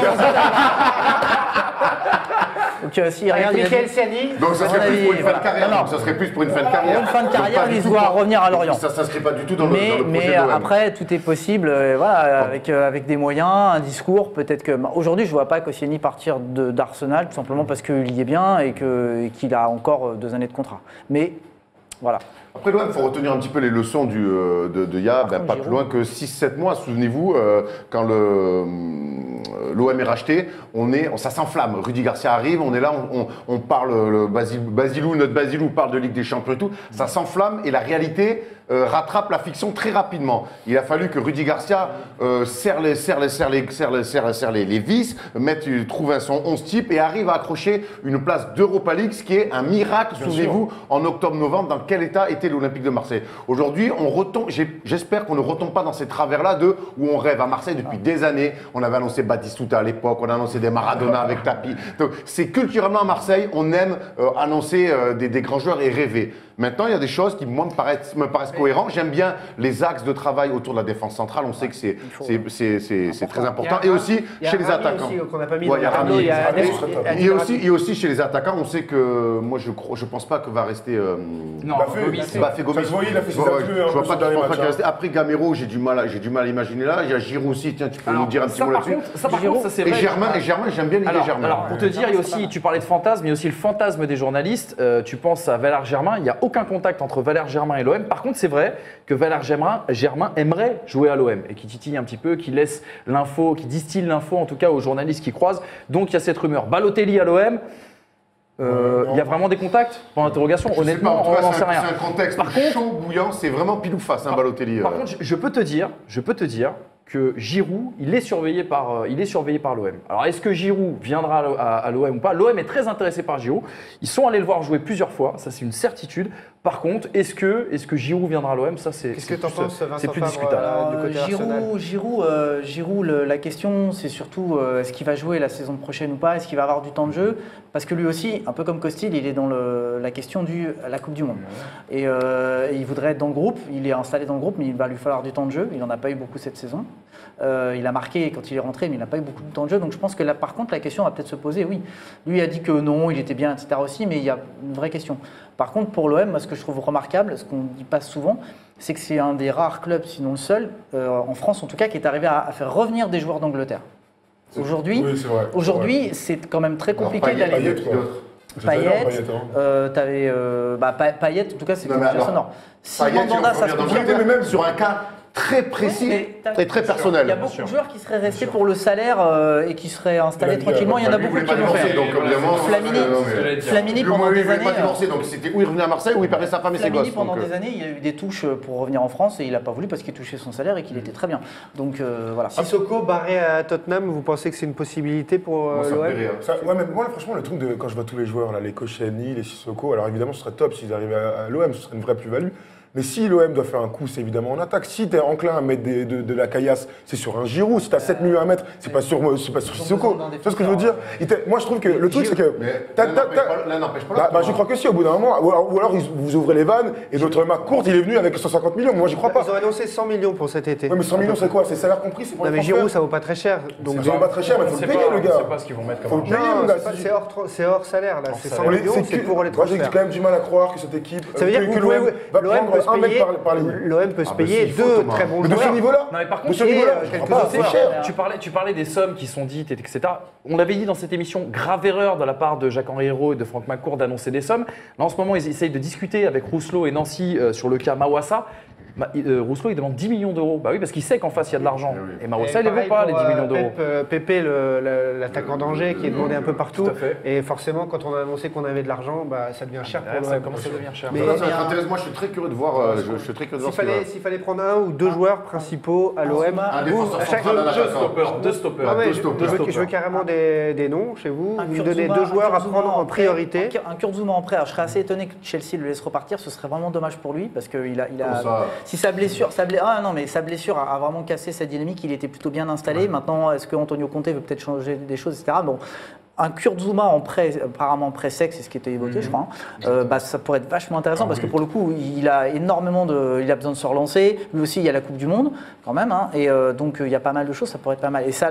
Donc s'il regarde...
Michael Siani.
Donc ça serait plus pour une fin de carrière.
Non.
Ça serait plus pour une fin de carrière.
Pour une fin de carrière, il se doit revenir à Lorient.
Ça ne s'inscrit pas du tout dans le projet
mais
de l'OM.
après, tout est possible, voilà, avec des moyens, un discours. Peut-être que aujourd'hui, je ne vois pas Koscielny partir d'Arsenal, tout simplement parce qu'il y est bien et qu'il a encore 2 années de contrat. Mais voilà.
Après l'OM, il faut retenir un petit peu les leçons de Yah, pas plus loin que 6-7 mois. Souvenez-vous, quand l'OM est racheté, ça s'enflamme. Rudy Garcia arrive, on est là, on parle, notre Basilou parle de Ligue des Champions et tout. Ça s'enflamme et la réalité rattrape la fiction très rapidement. Il a fallu que Rudy Garcia serre les vis, trouve son 11 type et arrive à accrocher une place d'Europa League, ce qui est un miracle, souvenez-vous, en octobre-novembre, dans quel état était l'Olympique de Marseille. Aujourd'hui, j'espère qu'on ne retombe pas dans ces travers-là où on rêve à Marseille depuis des années. On avait annoncé Batistuta à l'époque, on a annoncé des Maradona avec Tapi. Donc, c'est culturellement à Marseille, on aime annoncer des grands joueurs et rêver. Maintenant, il y a des choses qui, moi, me paraissent cohérent. J'aime bien les axes de travail autour de la défense centrale. On sait que c'est très important. Et aussi chez les attaquants.
Qu'on n'a pas mis
Ouais,
dans
il y a
Rami,
Rami.
il y a Adel-
Et aussi chez les attaquants, on sait que moi je pense pas que va rester
Non, Gomis,
Bafé Gomis.
Ça se voyait, il a fait ses
Ouais,
abus, hein,
je vois pas
sur le dernier
qu'il va
match, hein.
rester. Après Gamero, j'ai du mal à imaginer là. Il y a Giroud aussi, tiens, tu peux nous dire un petit
ça,
mot
par
là-dessus.
contre, ça c'est
Et
vrai.
Germain, j'aime bien l'idée Germain.
Alors, pour te dire, il y a aussi, tu parlais de fantasme, il y a aussi le fantasme des journalistes. Tu penses à Valère Germain, il n'y a aucun contact entre Valère Germain et l'OM. Par contre, c'est vrai que Valère Germain aimerait jouer à l'OM et qui titille un petit peu, qui laisse l'info, qui distille l'info en tout cas aux journalistes qui croisent. Donc, il y a cette rumeur. Balotelli à l'OM. Il y a vraiment des contacts? Pour l'interrogation,
Je sais
honnêtement,
pas, en tout cas,
on n'en sait rien.
C'est un contexte
Par contre-
chaud, bouillant, c'est vraiment pile ou face, Balotelli.
Par contre, je peux te dire que Giroud, il est surveillé par l'OM. Alors, est-ce que Giroud viendra à l'OM ou pas? L'OM est très intéressé par Giroud. Ils sont allés le voir jouer plusieurs fois, ça c'est une certitude. Par contre, est-ce que Giroud viendra à l'OM? Ça c'est.
Qu'est-ce que tu en penses, Vincent
C'est plus
Favre,
discutable.
du côté Arsenal?
Giroud, la question, c'est surtout est-ce qu'il va jouer la saison prochaine ou pas? Est-ce qu'il va avoir du temps de jeu? Parce que lui aussi, un peu comme Costil, il est dans la question de la Coupe du Monde. Et il voudrait être dans le groupe. Il est installé dans le groupe, mais il va lui falloir du temps de jeu. Il n'en a pas eu beaucoup cette saison. Il a marqué quand il est rentré, mais il n'a pas eu beaucoup de temps de jeu. Donc je pense que là, par contre, la question va peut-être se poser. Oui, lui a dit que non, il était bien, etc. aussi, mais il y a une vraie question. Par contre, pour l'OM, moi, ce que je trouve remarquable, ce qu'on ne dit pas souvent, c'est que c'est un des rares clubs, sinon le seul, en France en tout cas, qui est arrivé à faire revenir des joueurs d'Angleterre. Aujourd'hui,
Oui, c'est vrai.
aujourd'hui, c'est quand même très compliqué
Alors,
d'aller.
Payet, quoi.
Payet,
hein.
t'avais Payet, en tout cas, c'est
Non, mais
déjà
alors,
sonore. Si
Payet,
Mandanda, ça se
dans
confirme.
mais même sur un cas très précis et très personnel.
Il y a beaucoup de joueurs qui seraient restés pour le salaire et qui seraient installés
Il a dit,
tranquillement. Il y en a
Lui,
beaucoup
il
qui
voulait
l'ont
pas
fait.
divorcer, donc évidemment,
Flamini, pendant
Lui,
des
il voulait
années.
pas divorcer, donc c'était où il revenait à Marseille, où il perdait sa femme et ses
Flamini,
gosses.
pendant
donc,
des années, il y a eu des touches pour revenir en France et il n'a pas voulu parce qu'il touchait son salaire et qu'il était très bien. Donc voilà.
Sissoko barré à Tottenham, vous pensez que c'est une possibilité pour
moi, ça me
l'OM?
fait rire.
Ouais, mais moi, franchement, le truc de quand je vois tous les joueurs, là, les Koscielny, les Sissoko, alors évidemment, ce serait top s'ils arrivaient à l'OM, ce serait une vraie plus-value. Mais si l'OM doit faire un coup, c'est évidemment en attaque. Si tu es enclin à mettre de la caillasse, c'est sur un Giroud. Si tu as 7 millions à mettre, c'est pas sur Sissoko. Tu vois ce que je veux dire? Moi, je trouve que le truc, c'est que.
Mais l'un n'empêche pas
Bah,
l'autre.
je crois que si, au bout d'un moment. Ou alors vous ouvrez les vannes et notre Mac courte, il est venu avec 150 millions. Moi, j'y crois pas.
Ils ont annoncé 100 millions pour cet été.
Ouais, mais 100 millions, c'est quoi? C'est salaire compris? C'est pour
Non,
les
mais
transferts.
Giroud, ça vaut pas très cher. Donc,
Ça vaut pas très cher, mais il faut le payer, le
Je sais
gars.
pas ce qu'ils vont mettre
Faut
comme
le
argent.
payer, mon
non,
gars.
c'est hors salaire là. C'est 100
Pour les-
millions, c'est pour les
Moi, j'ai
transferts.
quand même du mal à croire que cette équipe.
Ça veut dire que
l'OM va
l'OM peut
prendre un
se
mec
payer,
par les.
l'OM peut se
Ah, bah,
payer
si, il faut,
deux
Thomas.
très bons
Mais de ce
joueurs.
niveau-là?
Non, mais par
De
contre,
ce niveau-là, je
quelques
crois pas,
autres
c'est
joueurs.
cher.
tu parlais des sommes qui sont dites, etc. On l'avait dit dans cette émission, grave erreur de la part de Jacques-Henri Hérault et de Franck McCourt d'annoncer des sommes. Là, en ce moment, ils essayent de discuter avec Rousselot et Nancy sur le cas Mawassa. Rousselot, il demande 10 millions d'euros. Bah oui, parce qu'il sait qu'en face, il y a de l'argent. Et Mawassa, il ne veut pas, les 10 millions d'euros.
Pépé, l'attaquant d'Angers, qui est demandé un peu partout.
Tout à fait.
Et forcément, quand on a annoncé qu'on avait de l'argent, bah, ça devient cher pour
Ça
l'OM.
commence à devenir cher.
Mais-
Ça va être intéressant. Moi, je suis très curieux de voir. Je suis très curieux de voir
S'il fallait prendre un ou deux joueurs principaux à l'OM,
Un défenseur
à chaque-
central, un
Deux
attaquant.
stoppers, deux stoppers.
Ah ouais,
deux
je
stoppers.
veux carrément des noms chez vous.
Un
Vous me
Kurtzuma,
donnez deux joueurs
un
à prendre en
prêt,
priorité.
Un Kurtzuma en prêt. Alors, je serais assez étonné que Chelsea le laisse repartir. Ce serait vraiment dommage pour lui parce que si sa blessure, sa blessure a vraiment cassé sa dynamique. Il était plutôt bien installé. Maintenant, est-ce que Antonio Conte veut peut-être changer des choses, etc. Bon. Un Kurtzuma en prêt, apparemment prêt sec, c'est ce qui était évoqué, je crois. Ça pourrait être vachement intéressant parce que pour le coup, il a énormément il a besoin de se relancer. Lui aussi, il y a la Coupe du Monde quand même, hein, et donc il y a pas mal de choses. Ça pourrait être pas mal. Et ça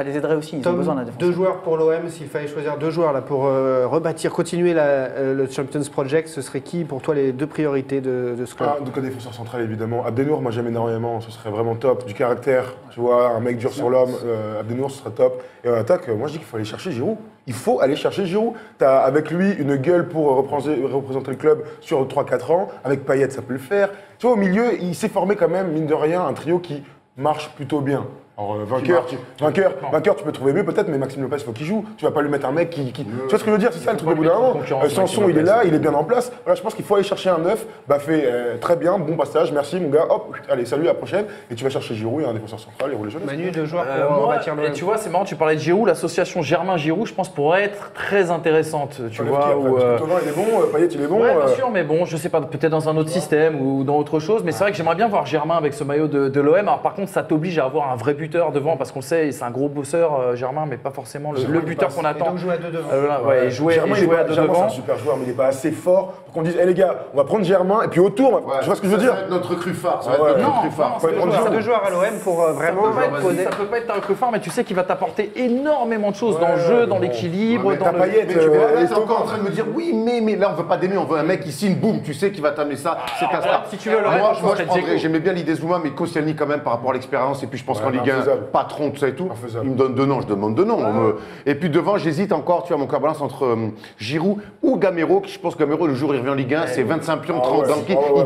les aiderait aussi. Ils ont besoin d'un
Tom,
défenseur.
deux joueurs pour l'OM. S'il fallait choisir deux joueurs là pour rebâtir, continuer le Champions Project, ce serait qui pour toi les deux priorités de ce club?
Donc un défenseur central évidemment. Abdenour, moi j'aime énormément, ce serait vraiment top. Du caractère, tu vois, un mec dur sur l'homme. Abdenour, ce serait top. Et en attaque, moi je dis qu'il faut aller chercher Giroud. Il faut aller chercher Giroud. Tu as avec lui une gueule pour représenter le club sur 3-4 ans. Avec Payet, ça peut le faire. Tu vois, au milieu, il s'est formé quand même, mine de rien, un trio qui marche plutôt bien. Alors, vainqueur, tu peux trouver mieux peut-être, mais Maxime Lopez, il faut qu'il joue. Tu vas pas lui mettre un mec qui... Tu vois ce que je veux dire? C'est ça le truc au bout d'un moment. Sanson, il est là, il est bien en place. Voilà, je pense qu'il faut aller chercher un neuf. Très bien, bon passage, merci mon gars. Hop, allez, salut, à la prochaine. Et tu vas chercher Giroud et un défenseur central et rouler jeunesse.
Manu, deux joueurs pour
Moi,
rebâtir l'OM.
tu vois, c'est marrant, tu parlais de Giroud, l'association Germain-Giroud, je pense, pourrait être très intéressante. Tu vois, où,
Thauvin, il est bon, Payet, il est bon.
Ouais, bien sûr, mais bon, je sais pas, peut-être dans un autre système ou dans autre chose. Mais c'est vrai que j'aimerais bien voir Germain avec ce maillot de l'OM. Alors par contre, ça t'oblige à avoir un vrai buteur devant, parce qu'on le sait, c'est un gros bosseur, Germain, mais pas forcément le buteur qu'on
Et
attend.
donc jouer à deux devant.
Ouais, et jouer
Germain,
à deux
Germain, c'est
devant.
un super joueur, mais il n'est pas assez fort pour qu'on dise, les gars, on va prendre Germain, et puis autour, tu vois ce que je veux dire?
Ça va être notre cru phare. Ça va
Ouais,
être
ouais.
notre cru phare.
Faut prendre
C'est
Giroud.
deux joueurs à l'OM pour vraiment poser.
Ça peut pas être un cru phare, mais tu sais qu'il va t'apporter énormément de choses dans le jeu, dans l'équilibre,
Ouais, mais
dans
t'as
le.
Payet,
Mais tu vois, là,
les
t'es encore en train de me dire oui, mais là, on veut pas d'aimer, on veut un mec qui signe, boum, tu sais qu'il va t'amener ça, c'est ta star.
si tu veux le
Moi,
reste,
moi,
je
je
prendrais
prendrais,
Dzeko.
j'aimais bien l'idée Zouma, mais Koscielny quand même par rapport à l'expérience, et puis je pense
Ouais,
qu'en Ligue 1,
infaisable.
patron, tout ça et tout,
Infaisable.
il me donne deux noms, je demande deux noms. Et puis devant, j'hésite encore, tu vois, mon cœur balance entre Giroud ou Gamero, qui je pense que Gamero, le jour où il revient en Ligue 1, c'est 25 pions, 30 dans le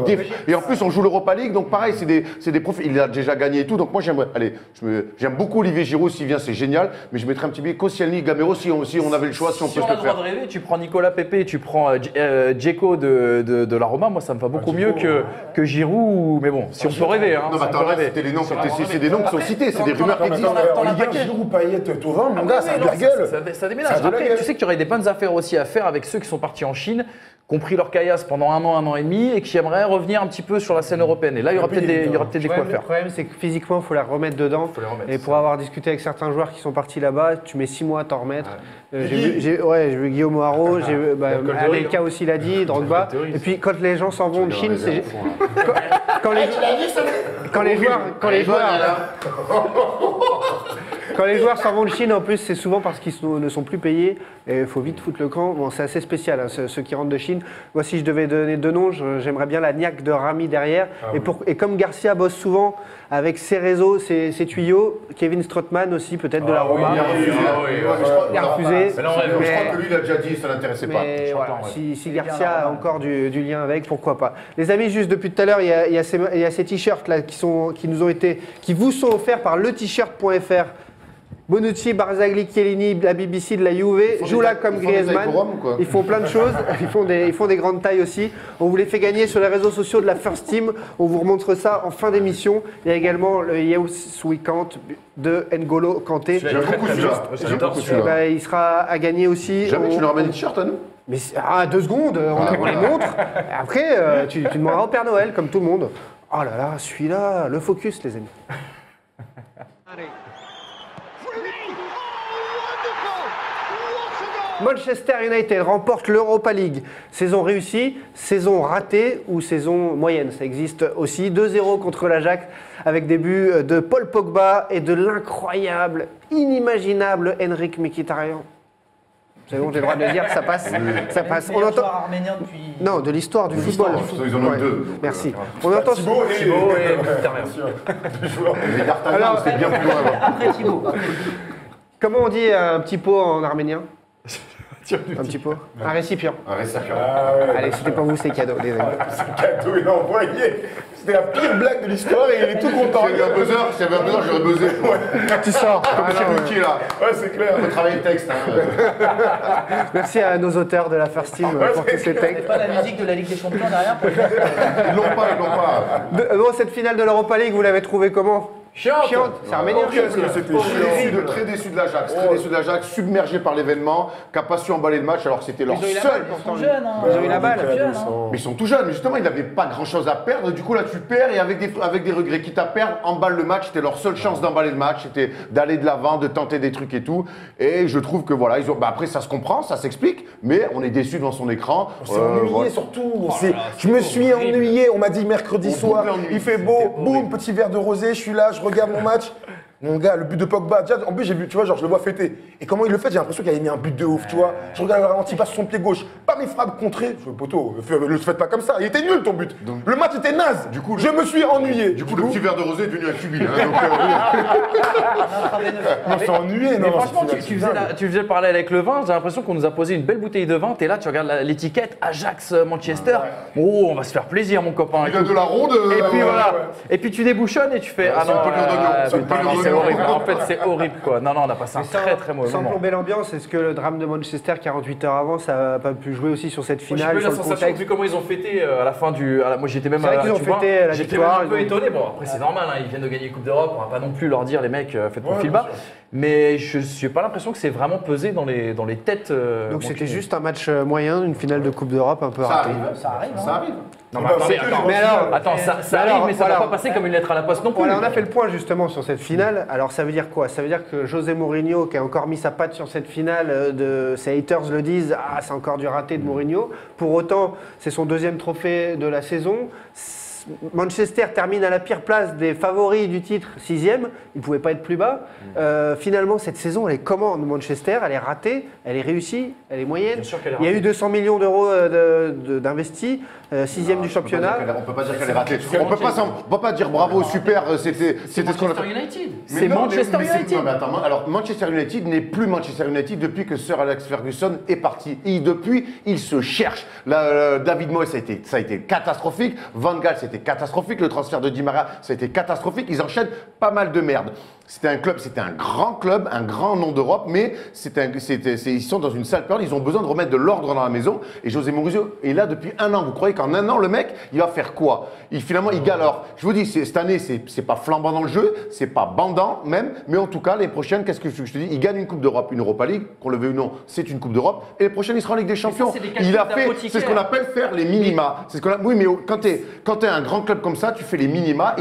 kit. Et en plus, on joue l'Europa League, donc pareil, c'est des profils, il a déjà gagné et tout, donc moi j'aimerais, allez, j'aime beaucoup Olivier Giroud, s'il vient, c'est génial, mais je mettrais un petit billet Koscielny, Gamero, si on avait le choix, si on
Si
peut
on
se
a
le
le droit
faire.
de rêver, tu prends Nicolas Pepe, tu prends Dzeko de la Roma, moi ça me va beaucoup mieux que Giroud, mais bon, si on peut rêver. Hein,
Non,
si
mais
on peut
attends, là,
rêver.
c'était les noms, c'est des noms qui sont cités, c'est des rumeurs qui existent.
En Ligue 1, Giroud, Payet, Thauvin, mon gars, c'est un gueule.
Ça déménage.
Ça a de la
Après,
gueule.
tu sais qu'il y aurait des bonnes affaires aussi à faire avec ceux qui sont partis en Chine, qui ont pris leur caillasse pendant un an et demi et qui aimeraient revenir un petit peu sur la scène européenne. Et là, il y aura peut-être des quoi
Le
faire.
problème, c'est que physiquement, il faut la remettre dedans. Et pour avoir discuté avec certains joueurs qui sont partis là-bas, tu mets 6 mois à t'en remettre. J'ai vu Guillaume Haro, Anelka aussi l'a dit, Drogba. Et puis quand les gens s'en vont de Chine, c'est. Quand les joueurs s'en vont de Chine, en plus, c'est souvent parce qu'ils ne sont plus payés et il faut vite foutre le camp. Bon, c'est assez spécial, hein, ceux qui rentrent de Chine. Moi, si je devais donner deux noms, j'aimerais bien la niaque de Rami derrière. Et comme Garcia bosse souvent avec ses réseaux, ses tuyaux, Kevin Strootman aussi, peut-être de la Roma. Il a refusé.
Je crois que lui, il a déjà dit, ça l'intéressait pas.
Mais voilà, si Garcia a encore du lien avec, pourquoi pas. Les amis, juste depuis tout à l'heure, il y a ces t-shirts là qui vous sont offerts par le-t-shirt.fr. Bonucci, Barzagli, Chiellini, la BBC de la Juve, joue là comme Griezmann. Ils font plein de choses. Ils font des grandes tailles aussi. On vous les fait gagner sur les réseaux sociaux de la First Team. On vous remontre ça en fin d'émission. Il y a également le Yes We Can't de N'Golo Kanté.
J'aime beaucoup celui-là.
Il sera à gagner aussi.
Jamais tu nous ramènes une t-shirt à nous?
Mais 2 secondes, on les montre. Après, tu demanderas au Père Noël, comme tout le monde. Oh là là, celui-là, le focus, les amis. Manchester United remporte l'Europa League. Saison réussie, saison ratée ou saison moyenne. Ça existe aussi. 2-0 contre l'Ajax avec des buts de Paul Pogba et de l'incroyable, inimaginable Henrik Mkhitaryan. C'est bon, j'ai le droit de le dire, ça passe. Ça passe. On entend.
Arménien depuis.
Non, de l'histoire du football.
Ils en ont
Ouais.
deux.
Merci. On entend.
Thibaut
et
Mais D'Artagnan, c'était bien plus loin.
Après Thibaut.
Comment on dit un petit pot en arménien? Un petit pot. Un récipient.
Un récipient.
Allez, c'était pour vous, c'est cadeau, les amis.
Cadeau, il a envoyé. C'était la pire blague de l'histoire et il est tout content.
S'il y avait un buzzer, j'aurais buzzé.
Tu sors.
Comme chez Ruki, là.
Ouais, c'est clair.
On peut travailler le texte.
Merci à nos auteurs de la First Team pour tous ces textes.
Pas la musique de la Ligue des Champions derrière pour
Ils l'ont pas.
Bon, cette finale de l'Europa League, vous l'avez trouvée comment? Chiante. C'est arménien.
Qu'est-ce que c'était chiant.
Très déçu de l'Ajax. Très déçu de l'Ajax, submergé par l'événement, qui n'a pas su emballer le match alors que c'était leur
Ils ont eu la
seul.
balle, pourtant.
Ils sont jeunes. Hein.
Ils ont eu la balle.
Jeunes, hein.
Mais ils sont tout jeunes, mais justement, ils n'avaient pas grand-chose à perdre. Du coup, là, tu perds et avec des regrets. Quitte à perdre, emballe le match. C'était leur seule chance d'emballer le match. C'était d'aller de l'avant, de tenter des trucs et tout. Et je trouve que voilà, ils ont. Bah, après, ça se comprend, ça s'explique, mais on est déçu devant son écran.
On s'est ennuyé
voilà.
surtout. Je me suis ennuyé. On m'a dit mercredi soir, il fait beau, boum, petit verre de rosé, je suis là, je regarde mon match. Mon gars, le but de Pogba, déjà, en plus j'ai vu, tu vois, genre je le vois fêter. Et comment il le fait, j'ai l'impression qu'il avait mis un but de ouf, tu vois. Je regarde le ralenti, il passe sur son pied gauche, pas mes frappes contrées. Je fais, poteau, le faites pas comme ça, il était nul ton but. Le match était naze. Du coup, je me suis ennuyé.
Du coup, le petit verre de rosé est devenu un cubile.
On s'est ennuyé,
Mais
non.
franchement,
c'est
tu faisais le parallèle avec le vin. J'ai l'impression qu'on nous a posé une belle bouteille de vin. T'es là, tu regardes l'étiquette Ajax Manchester. Oh, on va se faire plaisir, mon copain.
Il a de la ronde.
Et puis voilà. Et puis tu débouchonnes et tu fais
c'est un peu l'heure d'oignon. C'est un peu l'heure
c'est
d'oignon.
horrible. En fait, c'est horrible quoi. Non, on a passé un très mauvais
Sans
moment.
plomber l'ambiance, est-ce que le drame de Manchester 48 heures avant, ça n'a pas pu jouer aussi sur cette
Moi, j'ai
finale,
eu
sur
la
le
sensation,
contexte?
vu comment ils ont fêté à la fin du. Moi j'étais même
C'est vrai qu'ils ont
tu vois,
fêté la
j'étais
victoire,
même un peu
ils ont-
étonné. Bon, après c'est normal, hein, ils viennent de gagner la Coupe d'Europe, on va pas non plus leur dire les mecs, faites profil
bien
bas.
sûr.
Mais je n'ai pas l'impression que c'est vraiment pesé dans les têtes.
Donc c'était juste un match moyen, une finale de Coupe d'Europe un peu
Ça
ratée.
arrive.
Ça arrive. Hein.
Ça arrive.
Non, mais attends, ça arrive, mais ça va pas passer comme une lettre à la poste non plus.
Voilà, on a fait le point justement sur cette finale. Alors ça veut dire quoi? Ça veut dire que José Mourinho, qui a encore mis sa patte sur cette finale, ses haters le disent, ah c'est encore du raté de Mourinho. Pour autant, c'est son 2e trophée de la saison. Manchester termine à la pire place des favoris du titre, 6e. Il ne pouvait pas être plus bas. Finalement, cette saison, elle est comment de Manchester? Elle est ratée, elle est réussie, elle est moyenne. Il y a eu 200 millions d'euros d'investis, 6e du championnat.
On ne peut pas dire qu'elle est ratée. On ne peut pas dire bravo, super, c'était ce qu'on a fait.
United.
C'est Manchester United. Alors, Manchester United n'est plus Manchester United depuis que Sir Alex Ferguson est parti. Depuis, il se cherche. David Moyes, ça a été catastrophique. Van Gaal, c'était catastrophique. Le transfert de Di Maria, ça a été catastrophique. Ils enchaînent pas mal de merde. C'était un grand club, un grand nom d'Europe, mais ils sont dans une sale période. Ils ont besoin de remettre de l'ordre dans la maison. Et José Mourinho est là depuis 1 an. Vous croyez qu'en 1 an, le mec, il va faire quoi? Finalement, il gagne. Alors, je vous dis, cette année, c'est pas flambant dans le jeu, c'est pas bandant même, mais en tout cas, les prochaines, qu'est-ce que je te dis? Il gagne une Coupe d'Europe, une Europa League, qu'on le veuille ou non, c'est une Coupe d'Europe. Et les prochaines, il sera en Ligue des Champions. C'est ce qu'on appelle faire les minima. Oui, mais quand tu es un grand club comme ça, tu fais les minima.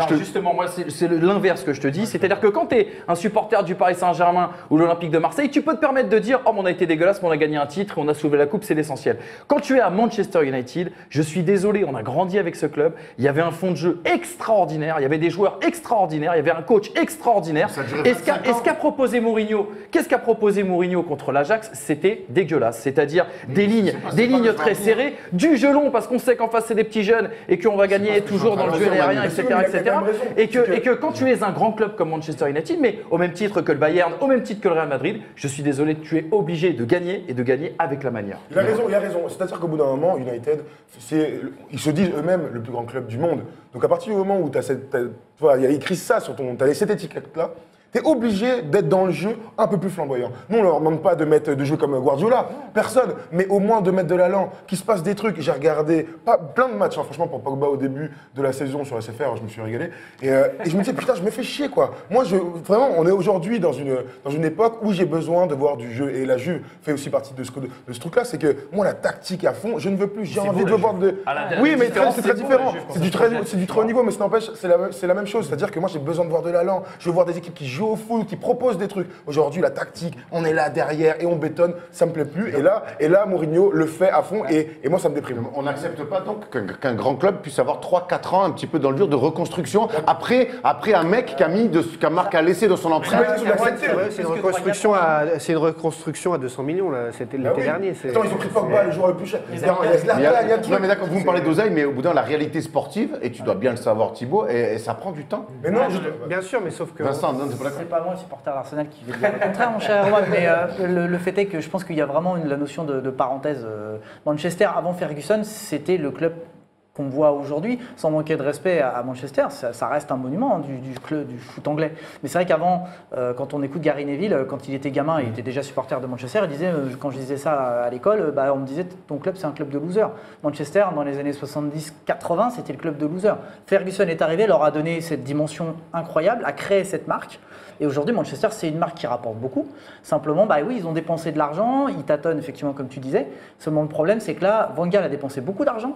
Justement, moi, c'est l'inverse que je te dis. C'est-à-dire que quand tu es un supporter du Paris Saint-Germain ou de l'Olympique de Marseille, tu peux te permettre de dire « Oh, on a été dégueulasse, mais on a gagné un titre, on a sauvé la coupe, c'est l'essentiel. » Quand tu es à Manchester United, je suis désolé, on a grandi avec ce club. Il y avait un fond de jeu extraordinaire, il y avait des joueurs extraordinaires, il y avait un coach extraordinaire. Et ce qu'a proposé Mourinho, qu'est-ce qu'a proposé Mourinho contre l'Ajax? C'était dégueulasse. C'est-à-dire des lignes très serrées, du jeu long parce qu'on sait qu'en face c'est des petits jeunes et qu'on va gagner toujours dans le duel aérien, etc. Et que quand tu es un grand club comme Manchester United, mais au même titre que le Bayern, au même titre que le Real Madrid, je suis désolé, tu es obligé de gagner et de gagner avec la manière.
Il a raison. C'est-à-dire qu'au bout d'un moment, United, ils se disent eux-mêmes le plus grand club du monde. Donc à partir du moment où tu as il y a écrit ça sur ton, tu as cette étiquette-là, tu es obligé d'être dans le jeu un peu plus flamboyant. Nous, on ne leur demande pas de jouer comme Guardiola, personne, mais au moins de mettre de l'allant, qu'il se passe des trucs. J'ai regardé plein de matchs, franchement, pour Pogba au début de la saison sur SFR, je me suis régalé. Et je me disais, putain, je me fais chier, quoi. Moi, vraiment, on est aujourd'hui dans une époque où j'ai besoin de voir du jeu. Et la Juve fait aussi partie de ce truc-là, c'est que moi, la tactique à fond, je ne veux plus, j'ai envie de voir de... Oui, mais c'est très différent. C'est du très haut niveau, mais ça n'empêche, c'est la même chose. C'est-à-dire que moi, j'ai besoin de voir de l'allant. Je veux voir des équipes qui jouent au foot, qui proposent des trucs. Aujourd'hui, la tactique, on est là derrière et on bétonne, ça me plaît plus. Et là, Mourinho le fait à fond et moi, ça me déprime.
On n'accepte pas donc qu'un grand club puisse avoir 3-4 ans un petit peu dans le dur de reconstruction après un mec qui a laissé dans son empreinte.
C'est une reconstruction à 200 millions, là. C'était l'été dernier.
Attends, ils ont pris Pogba, le joueur le plus cher. Il y a tout.
Non, mais d'accord, vous me parlez d'oseille, mais au bout d'un, la réalité sportive, et tu dois bien le savoir, Thibaut, et ça prend du temps.
Mais non, bien sûr, mais sauf que.
Vincent, non, c'est pas
moi, supporter d'Arsenal, qui veut dire le contraire, mon cher Romain, mais le fait est que je pense qu'il y a vraiment la notion de parenthèse. Manchester, avant Ferguson, c'était le club qu'on voit aujourd'hui, sans manquer de respect à Manchester, ça reste un monument du club du foot anglais. Mais c'est vrai qu'avant, quand on écoute Gary Neville, quand il était gamin, il était déjà supporter de Manchester, il disait, quand je disais ça à l'école, on me disait ton club c'est un club de losers. Manchester, dans les années 70-80, c'était le club de losers. Ferguson est arrivé, leur a donné cette dimension incroyable, a créé cette marque. Et aujourd'hui, Manchester, c'est une marque qui rapporte beaucoup. Simplement, oui, ils ont dépensé de l'argent, ils tâtonnent effectivement, comme tu disais. Seulement, le problème, c'est que là, Van Gaal a dépensé beaucoup d'argent.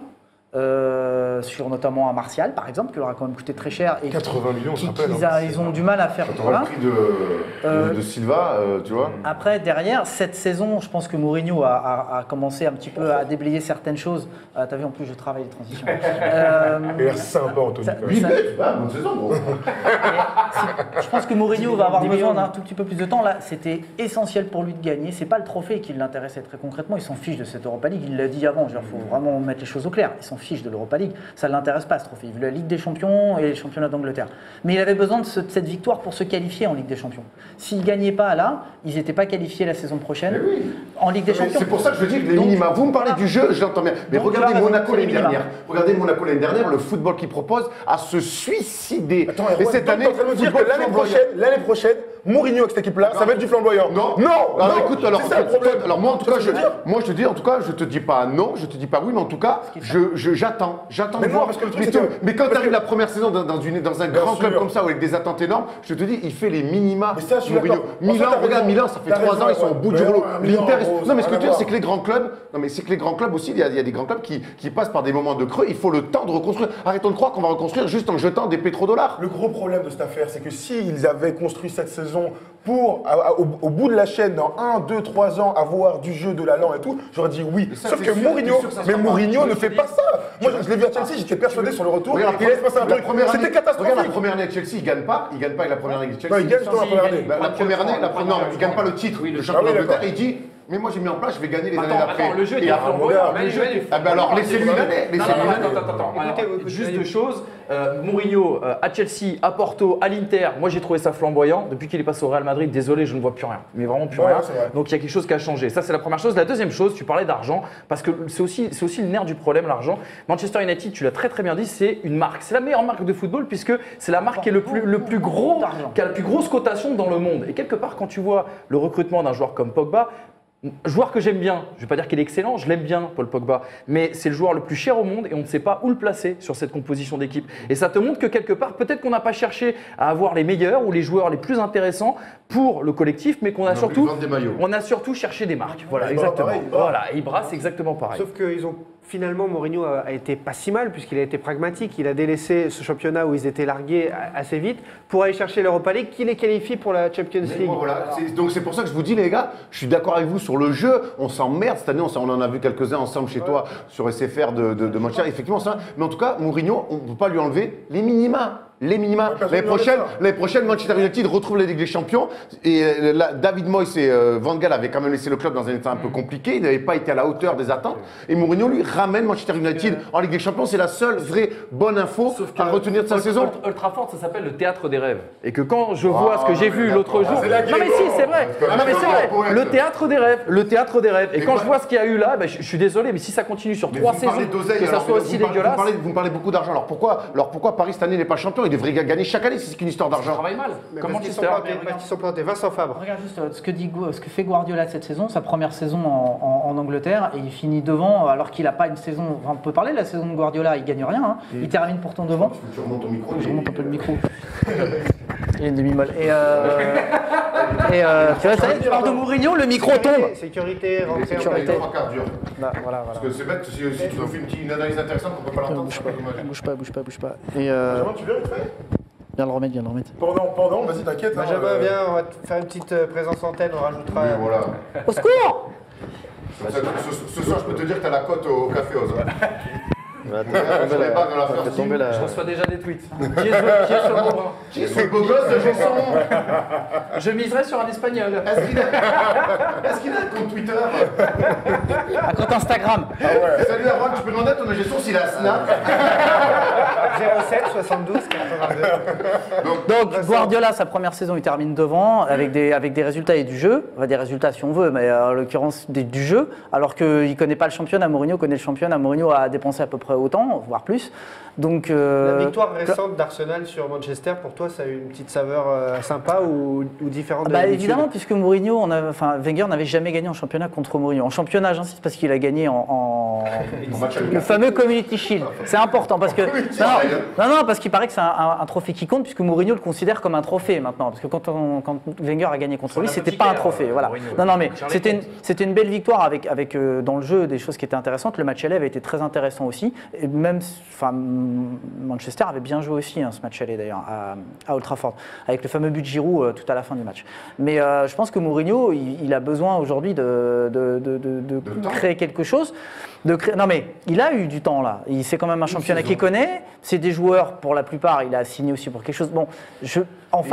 Sur notamment un Martial, par exemple, qui leur a quand même coûté très cher. Et
80 millions, on se rappelle.
Ils ont du mal à faire.
Quand on voit le prix de Silva, tu vois.
Après, derrière, cette saison, je pense que Mourinho a commencé un petit peu à déblayer certaines choses. T'as vu, en plus, je travaille les transitions.
Il a l'air sympa, Anthony.
Bonne saison, gros.
Je pense que Mourinho va avoir besoin d'un tout petit peu plus de temps. Là, c'était essentiel pour lui de gagner. C'est pas le trophée qui l'intéressait très concrètement. Il s'en fiche de cette Europa League. Il l'a dit avant. Il faut vraiment mettre les choses au clair. Il s'en fiche de l'Europa League. Ça ne l'intéresse pas, ce trophée. Il veut la Ligue des Champions et les championnats d'Angleterre. Mais il avait besoin de cette victoire pour se qualifier en Ligue des Champions. S'ils ne gagnaient pas là, ils n'étaient pas qualifiés la saison prochaine en Ligue des Champions.
C'est pour ça que je dis que les minima. Vous me parlez du jeu, je l'entends bien. Mais regardez Monaco l'année dernière. Regardez Monaco l'année dernière, le football qu'ils proposent à se suicider.
Attends, et cette année, l'année prochaine, Mourinho avec cette équipe-là, ça va être du flamboyant.
Non. Alors écoute, alors moi en tout cas, je te dis pas non, je te dis pas oui, mais en tout cas, j'attends
Mais
de
non,
voir.
parce que le truc, c'est que-
Mais quand
parce
tu arrives
que-
la première saison dans un grand club
sûr.
comme ça, avec des attentes énormes, je te dis, il fait les minima.
Mais ça, je suis
Mourinho.
d'accord.
Milan,
Franchement, t'as
regarde
raison.
Milan, ça fait
T'as
3 ans,
raison,
ils sont au
ouais.
bout du
Mais
rouleau.
ouais, Milan,
L'Inter,
gros,
non mais ce
ça
que
n'a
je veux dire,
rien à
c'est que les grands clubs, non mais c'est que les grands clubs aussi, il y a des grands clubs qui passent par des moments de creux. Il faut le temps de reconstruire. Arrêtons de croire qu'on va reconstruire juste en jetant des pétrodollars.
Le gros problème de cette affaire, c'est que s'ils avaient construit cette saison pour, au bout de la chaîne, dans 1, 2, 3 ans, avoir du jeu, de l'allant et tout, j'aurais dit oui.
ça,
Sauf
c'est
que
sûr,
Mourinho,
t'es sûr que ça
mais
sera pas.
Mourinho ne fait pas ça. Moi, je l'ai vu à Chelsea, j'étais persuadé sur le retour.
Regarde,
Il laisse passer un
la
truc.
première année-
C'était catastrophique.
Regarde la première année de Chelsea, il gagne pas avec la première année de Chelsea.
Non, il gagne dans la première année.
La première année, non, il gagne pas le titre de champion
Ah oui,
d'Angleterre.
d'accord.
Et il dit, mais moi j'ai mis en place, je vais gagner les années
Attends,
d'après.
le jeu
Et
était
après,
flamboyant.
regarde,
Le jeu était
Ah ben alors, laissez-lui l'année.
Juste deux choses. Mourinho à Chelsea, à Porto, à l'Inter, moi j'ai trouvé ça flamboyant. Depuis qu'il est passé au Real Madrid, désolé, je ne vois plus rien. Mais vraiment plus
Ouais,
rien.
c'est vrai.
Donc il y a quelque chose qui a changé. Ça, c'est la première chose. La deuxième chose, tu parlais d'argent, parce que c'est aussi le nerf du problème, l'argent. Manchester United, tu l'as très très bien dit, c'est une marque. C'est la meilleure marque de football, puisque c'est la marque qui est le plus gros, qui a la plus grosse cotation dans le monde. Et quelque part, quand tu vois le recrutement d'un joueur comme Pogba, joueur que j'aime bien, je ne vais pas dire qu'il est excellent, je l'aime bien, Paul Pogba, mais c'est le joueur le plus cher au monde et on ne sait pas où le placer sur cette composition d'équipe. Et ça te montre que quelque part, peut-être qu'on n'a pas cherché à avoir les meilleurs ou les joueurs les plus intéressants pour le collectif, mais qu'on a surtout cherché des marques. Voilà,
Ibra,
exactement.
pareil, Ibra.
Voilà, Ibra, c'est exactement pareil.
Sauf qu'ils ont finalement, Mourinho a été pas si mal puisqu'il a été pragmatique. Il a délaissé ce championnat où ils étaient largués assez vite pour aller chercher l'Europa League qui les qualifie pour la Champions League.
Voilà. Donc c'est pour ça que je vous dis les gars, je suis d'accord avec vous sur le jeu, on s'emmerde cette année, on en a vu quelques-uns ensemble chez toi sur SFR de Manchester, effectivement ça, mais en tout cas Mourinho, on ne peut pas lui enlever les minima. L'année prochaine, Manchester United retrouve la Ligue des Champions. Et là, David Moyes et Van Gaal avaient quand même laissé le club dans un état un peu compliqué. Il n'avait pas été à la hauteur des attentes. Et Mourinho, lui, ramène Manchester United en Ligue des Champions. C'est la seule vraie bonne info à retenir de sa saison.
Old Trafford, ça s'appelle le théâtre des rêves. Et que quand je vois ce que j'ai vu l'autre jour.
c'est la
Non, mais si, c'est vrai. Non, mais c'est vrai. Le théâtre des rêves. Le théâtre des rêves. Et quand je vois ce qu'il y a eu là, je suis désolé, mais si ça continue sur 3 saisons, que ça soit aussi dégueulasse.
Vous me parlez beaucoup d'argent. Alors pourquoi Paris cette année n'est pas champion? Il devrait gagner chaque année si c'est qu'une histoire
Ça
d'argent.
travaille mal.
Mais
Comme
parce qu'ils sont
Manchester.
plantés, parce qu'ils sont plantés. Vincent Fabre.
Regarde juste ce que fait Guardiola cette saison, sa première saison en Angleterre, et il finit devant alors qu'il n'a pas une saison. Enfin, on peut parler de la saison de Guardiola, il gagne rien, hein. Il termine pourtant devant.
Tu remontes ton micro.
Je remonte un peu le micro. Il y a une demi-molle. Et tu vois, ça y est, tu parles de Mourinho, le micro tombe.
Sécurité, rentrée.
Sécurité.
Trois quarts dur.
Là, voilà.
Parce que c'est bête, si tu nous fais une analyse intéressante, on peut pas l'entendre. c'est pas dommage.
Bouge pas. Et
Benjamin, tu viens vite fait
viens le remettre.
Pendant, vas-y, t'inquiète. hein,
Benjamin, viens, on va te faire une petite présence antenne, on rajoutera.
Oui, voilà.
Au secours!
Ce soir, je peux te dire que t'as la cote au café, Oz. Sur les bagues dans la first team.
Je reçois déjà des tweets. Qui est ce Morin
Qui est ce beau gosse de chanson?
Je miserais sur un espagnol.
Est-ce qu'il a un compte Twitter?
Un compte Instagram.
Salut Aaron, tu peux demander à ton gestion s'il a Snap?
07 72 82.
Donc Guardiola, sa première saison, il termine devant avec des résultats et du jeu. Enfin, des résultats si on veut, mais en l'occurrence du jeu. Alors qu'il ne connaît pas le championnat. Mourinho connaît le championnat. Mourinho a dépensé à peu près autant, voire plus. Donc,
La victoire récente d'Arsenal sur Manchester, pour toi, ça a eu une petite saveur sympa ou différente de l'habitude?
Évidemment, puisque Wenger n'avait jamais gagné en championnat contre Mourinho. En championnat, j'insiste, parce qu'il a gagné le fameux Community Shield. C'est important parce que parce qu'il paraît que c'est un trophée qui compte, puisque Mourinho le considère comme un trophée maintenant. Parce que quand Wenger a gagné contre lui, c'était pas un trophée. Voilà. Non, mais c'était une belle victoire avec dans le jeu des choses qui étaient intéressantes. Le match aller avait été très intéressant aussi. Et même, Manchester avait bien joué aussi ce match aller d'ailleurs à Old Trafford, avec le fameux but de Giroud tout à la fin du match. Mais je pense que Mourinho, il a besoin aujourd'hui de créer quelque chose. Non mais il a eu du temps là. C'est quand même un championnat qu'il connaît. C'est des joueurs pour la plupart. Il a signé aussi pour quelque chose. Bon,
Il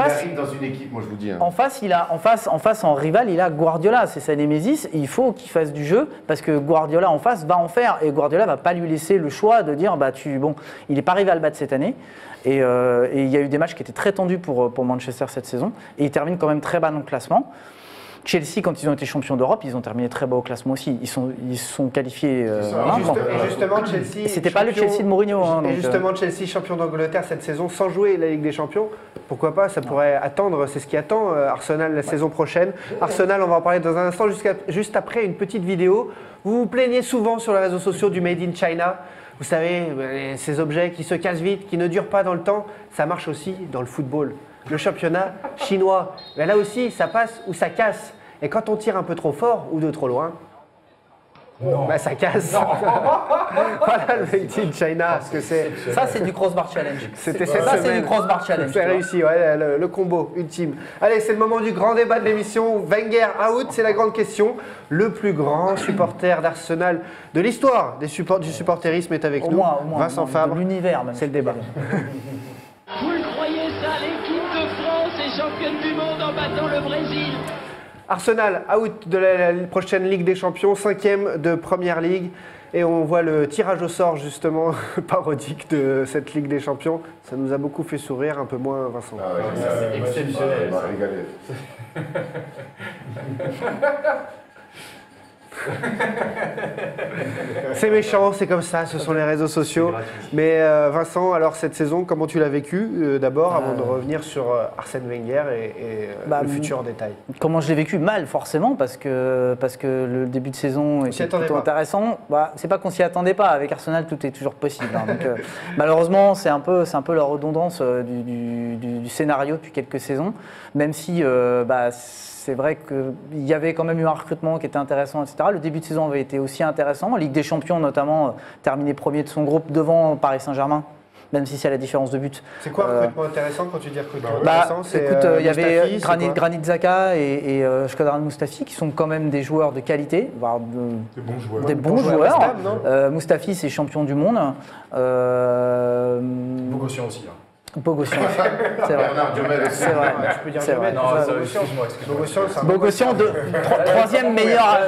arrive dans une équipe, moi je vous dis.
En face, en rival, il a Guardiola. C'est sa némésis. Il faut qu'il fasse du jeu parce que Guardiola en face va en faire et Guardiola va pas lui laisser le choix de dire il n'est pas arrivé à le battre cette année. Et il y a eu des matchs qui étaient très tendus pour Manchester cette saison et il termine quand même très bas dans le classement. Chelsea, quand ils ont été champions d'Europe, ils ont terminé très bas au classement aussi. Ils sont qualifiés.
Et justement, Chelsea.
C'était pas le Chelsea de Mourinho.
Et justement, Chelsea, champion d'Angleterre cette saison, sans jouer la Ligue des Champions. Pourquoi pas, ça pourrait attendre, c'est ce qui attend Arsenal la saison prochaine. Arsenal, on va en parler dans un instant, juste après une petite vidéo. Vous vous plaignez souvent sur les réseaux sociaux du Made in China. Vous savez, ces objets qui se cassent vite, qui ne durent pas dans le temps, ça marche aussi dans le football. Le championnat chinois, mais là aussi, ça passe ou ça casse. Et quand on tire un peu trop fort ou de trop loin, bah ça casse. Voilà le Made in China. Parce que
ça, c'est du crossbar challenge.
C'était cette semaine.
C'est du crossbar challenge.
C'est réussi, ouais, le combo ultime. Allez, c'est le moment du grand débat de l'émission. Wenger out, c'est la grande question. Le plus grand supporter d'Arsenal de l'histoire du supporterisme est avec nous. Vincent Fabre.
De l'univers, même.
C'est le débat.
Vous le croyez ça, l'équipe de France est championne du monde en battant le Brésil.
Arsenal out de la prochaine Ligue des Champions, 5e de Première Ligue. Et on voit le tirage au sort justement parodique de cette Ligue des Champions. Ça nous a beaucoup fait sourire, un peu moins Vincent.
Ah ouais, c'est exceptionnel.
C'est méchant, c'est comme ça, ce sont les réseaux sociaux. Mais Vincent, alors cette saison, comment tu l'as vécu d'abord, avant de revenir sur Arsène Wenger et le futur détail?
Comment je l'ai vécu? Mal, forcément, parce que le début de saison était plutôt intéressant. C'est pas qu'on s'y attendait pas. Avec Arsenal, tout est toujours possible. Donc, malheureusement, c'est un peu la redondance du scénario depuis quelques saisons, même si c'est vrai qu'il y avait quand même eu un recrutement qui était intéressant, etc. Le début de saison avait été aussi intéressant. Ligue des Champions, notamment, terminé premier de son groupe devant Paris Saint-Germain, même si c'est à la différence de but.
C'est quoi un recrutement intéressant quand tu dis recrutement intéressant?
Il y avait Granit Xhaka et Shkodran Mustafi qui sont quand même des joueurs de qualité, voire des bons joueurs. Mustafi, c'est champion du monde.
Bogossian aussi.
Bogossian, c'est vrai. C'est vrai.
Tu peux dire
C'est vrai.
Non, excuse-moi.
Bogossian,
troisième meilleur.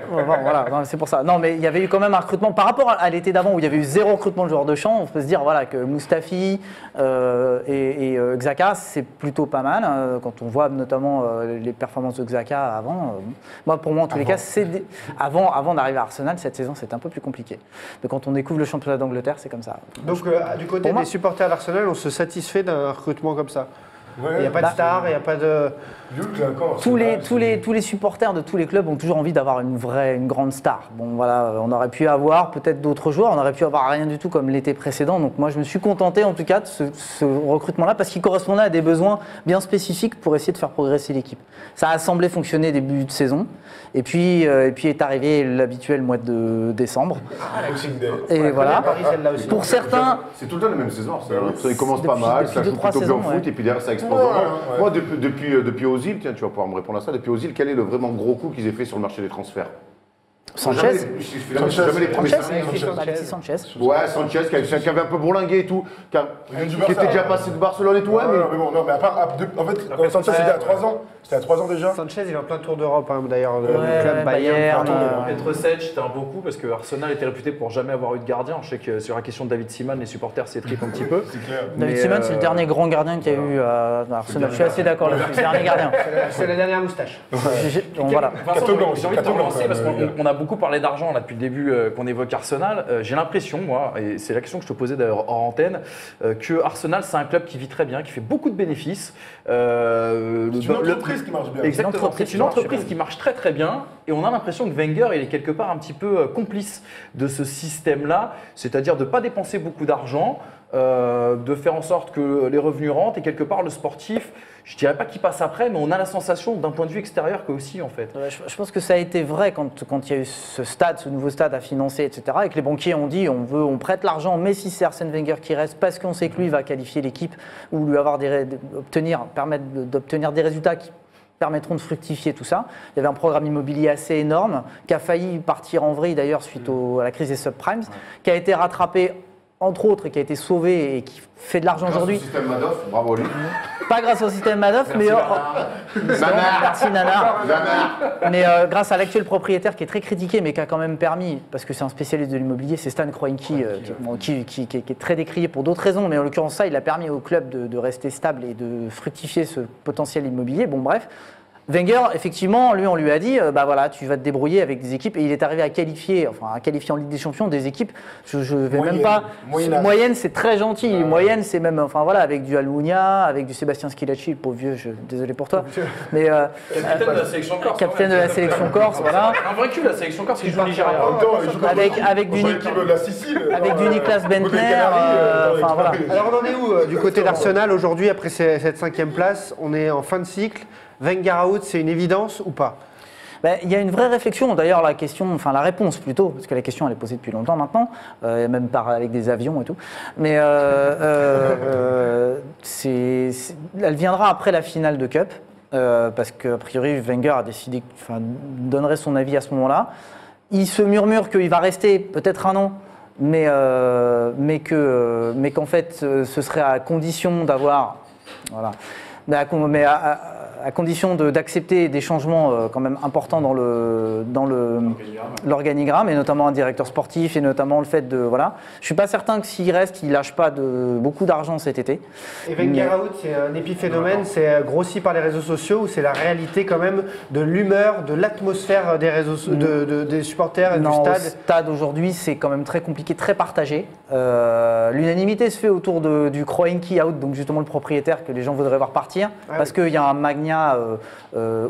Voilà, c'est pour ça. Non, mais il y avait eu quand même un recrutement par rapport à l'été d'avant où il y avait eu zéro recrutement de joueurs de champ. On peut se dire voilà que Mustafi et Xhaka, c'est plutôt pas mal. Quand on voit notamment les performances de Xhaka avant. Pour moi, en tous les cas, avant d'arriver à Arsenal, cette saison, c'était un peu plus compliqué. Mais quand on découvre le championnat d'Angleterre, c'est comme ça.
Donc, du côté des supporters d'Arsenal, on se satisfait d'un recrutement comme ça. Il n'y a pas de star, il n'y a pas de...
Tous les supporters de tous les clubs ont toujours envie d'avoir une grande star. Bon voilà, on aurait pu avoir peut-être d'autres joueurs, on aurait pu avoir rien du tout comme l'été précédent. Donc moi je me suis contenté en tout cas de ce recrutement-là parce qu'il correspondait à des besoins bien spécifiques pour essayer de faire progresser l'équipe. Ça a semblé fonctionner début de saison et puis est arrivé l'habituel mois de décembre. Et voilà. Pour certains,
c'est tout le temps la même saison. Ça commence pas mal, ça joue plutôt bien au foot et puis derrière ça explose. Moi depuis Ozil, tiens, tu vas pouvoir me répondre à ça. Depuis Ozil, quel est le vraiment gros coup qu'ils aient fait sur le marché des transferts?
Sanchez.
Alexis Sanchez. Ouais, Sanchez qui avait un peu bourlingué et tout, qui était déjà passé de Barcelone et tout.
Mais bon, non, mais à part, en fait, Sanchez c'était à 3 ans. C'était à 3 ans déjà.
Sanchez, il est en plein tour d'Europe d'ailleurs.
Club Bayern.
Être Sech, c'était un beau coup parce que Arsenal était réputé pour jamais avoir eu de gardien. Je sais que sur la question de David Seaman, les supporters s'étripent un petit peu.
David Seaman, c'est le dernier grand gardien qu'il y a eu à Arsenal. Je suis assez d'accord là-dessus. C'est le dernier gardien.
C'est la dernière moustache.
Voilà.
J'ai envie de te relancer parce qu'on a beaucoup parlé d'argent là depuis le début qu'on évoque Arsenal. J'ai l'impression, moi, et c'est la question que je te posais d'ailleurs hors antenne, que Arsenal c'est un club qui vit très bien, qui fait beaucoup de bénéfices.
C'est une entreprise qui marche bien.
Exactement. C'est une entreprise qui marche très très bien et on a l'impression que Wenger il est quelque part un petit peu complice de ce système-là, c'est-à-dire de ne pas dépenser beaucoup d'argent, de faire en sorte que les revenus rentrent et quelque part le sportif, je dirais pas qu'il passe après, mais on a la sensation d'un point de vue extérieur que aussi en fait.
Je pense que ça a été vrai quand il y a eu ce nouveau stade à financer, etc. Et que les banquiers ont dit on prête l'argent, mais si c'est Arsène Wenger qui reste, parce qu'on sait que lui va qualifier l'équipe ou lui permettre d'obtenir des résultats qui permettront de fructifier tout ça. Il y avait un programme immobilier assez énorme qui a failli partir en vrille d'ailleurs suite à la crise des subprimes, qui a été rattrapé entre autres, et qui a été sauvé et qui fait de l'argent aujourd'hui.
Grâce au système Madoff, bravo lui.
Pas grâce au système Madoff, mais merci Nanar. Mais grâce à l'actuel propriétaire qui est très critiqué, mais qui a quand même permis, parce que c'est un spécialiste de l'immobilier, c'est Stan Kroenke qui est très décrié pour d'autres raisons, mais en l'occurrence ça, il a permis au club de rester stable et de fructifier ce potentiel immobilier. Bon bref. Wenger, effectivement, lui, on lui a dit, bah voilà, tu vas te débrouiller avec des équipes, et il est arrivé à qualifier en Ligue des Champions des équipes. Je vais
Moyenne,
même pas.
moyenne.
Moyenne, c'est très gentil. Moyenne, c'est même, enfin voilà, avec du Almunia, avec du Sébastien Schilacci, pauvre vieux, désolé pour toi. Mais
Capitaine de la sélection corse.
capitaine de la sélection corse, voilà.
Un vrai cul, la sélection corse qui joue au Nigeria.
En même temps, il joue comme
Avec du
l'équipe de la Sicile.
avec du Niklas Bentner,
Golden Canary,
enfin voilà.
Alors on en est où du côté d'Arsenal aujourd'hui après cette 5e place? On est en fin de cycle. Wenger out, c'est une évidence ou pas?
Ben, il y a une vraie réflexion, d'ailleurs la réponse plutôt, parce que la question elle est posée depuis longtemps maintenant, même avec des avions et tout, mais elle viendra après la finale de Cup, parce qu'a priori Wenger a décidé, donnerait son avis à ce moment-là. Il se murmure qu'il va rester peut-être un an, mais qu'en fait ce serait à condition d'avoir, voilà, mais à condition d'accepter des changements quand même importants dans l'organigramme, et notamment un directeur sportif, et notamment le fait de, voilà. Je suis pas certain que s'il reste, il lâche pas beaucoup d'argent cet été.
Et Wenger out, c'est un épiphénomène, c'est grossi par les réseaux sociaux, ou c'est la réalité quand même de l'humeur, de l'atmosphère des des supporters et du stade?
Le stade aujourd'hui, c'est quand même très compliqué, très partagé. L'unanimité se fait autour du Kroenke out, donc justement le propriétaire que les gens voudraient voir partir, parce qu'il y a un Magna